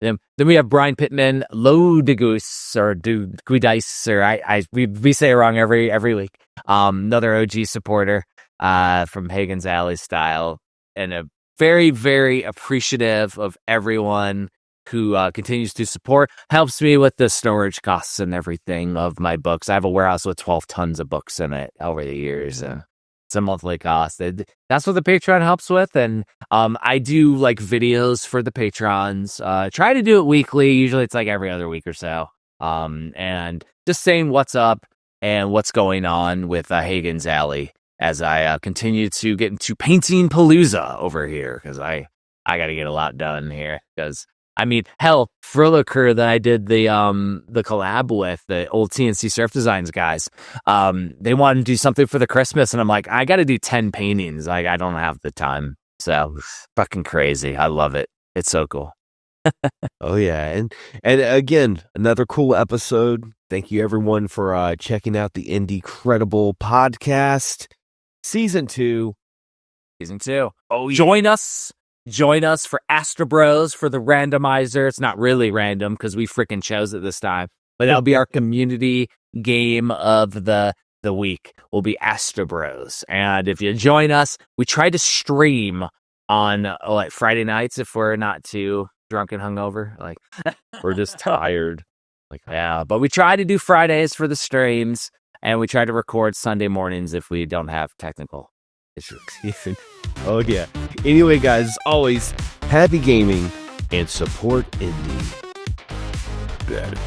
Then we have Brian Pittman, Lo de Goose or Du Guidice, or we say it wrong every week. Another OG supporter from Hagen's Alley style, and a very, very appreciative of everyone who continues to support, helps me with the storage costs and everything of my books. I have a warehouse with 12 tons of books in it over the years. It's a monthly cost. That's what the Patreon helps with. And I do like videos for the patrons. Try to do it weekly. Usually it's like every other week or so. And just saying what's up and what's going on with Hagen's Alley as I continue to get into painting palooza over here, because I got to get a lot done here. Because I mean, hell, Frilliker that I did the collab with, the old TNC Surf Designs guys, they wanted to do something for the Christmas, and I'm like, I got to do 10 paintings. Like, I don't have the time. So, fucking crazy. I love it. It's so cool. Oh yeah, and again, another cool episode. Thank you everyone for checking out the Indie Credible podcast, season 2. Oh, Join us for Astro Bros for the randomizer. It's not really random because we freaking chose it this time. But that'll be our community game of the week. Will be Astro Bros. And if you join us, we try to stream on like Friday nights if we're not too drunk and hungover. Like we're just tired. Like yeah, but we try to do Fridays for the streams, and we try to record Sunday mornings if we don't have technical issues. Oh yeah. Anyway, guys, as always, happy gaming and support indie better.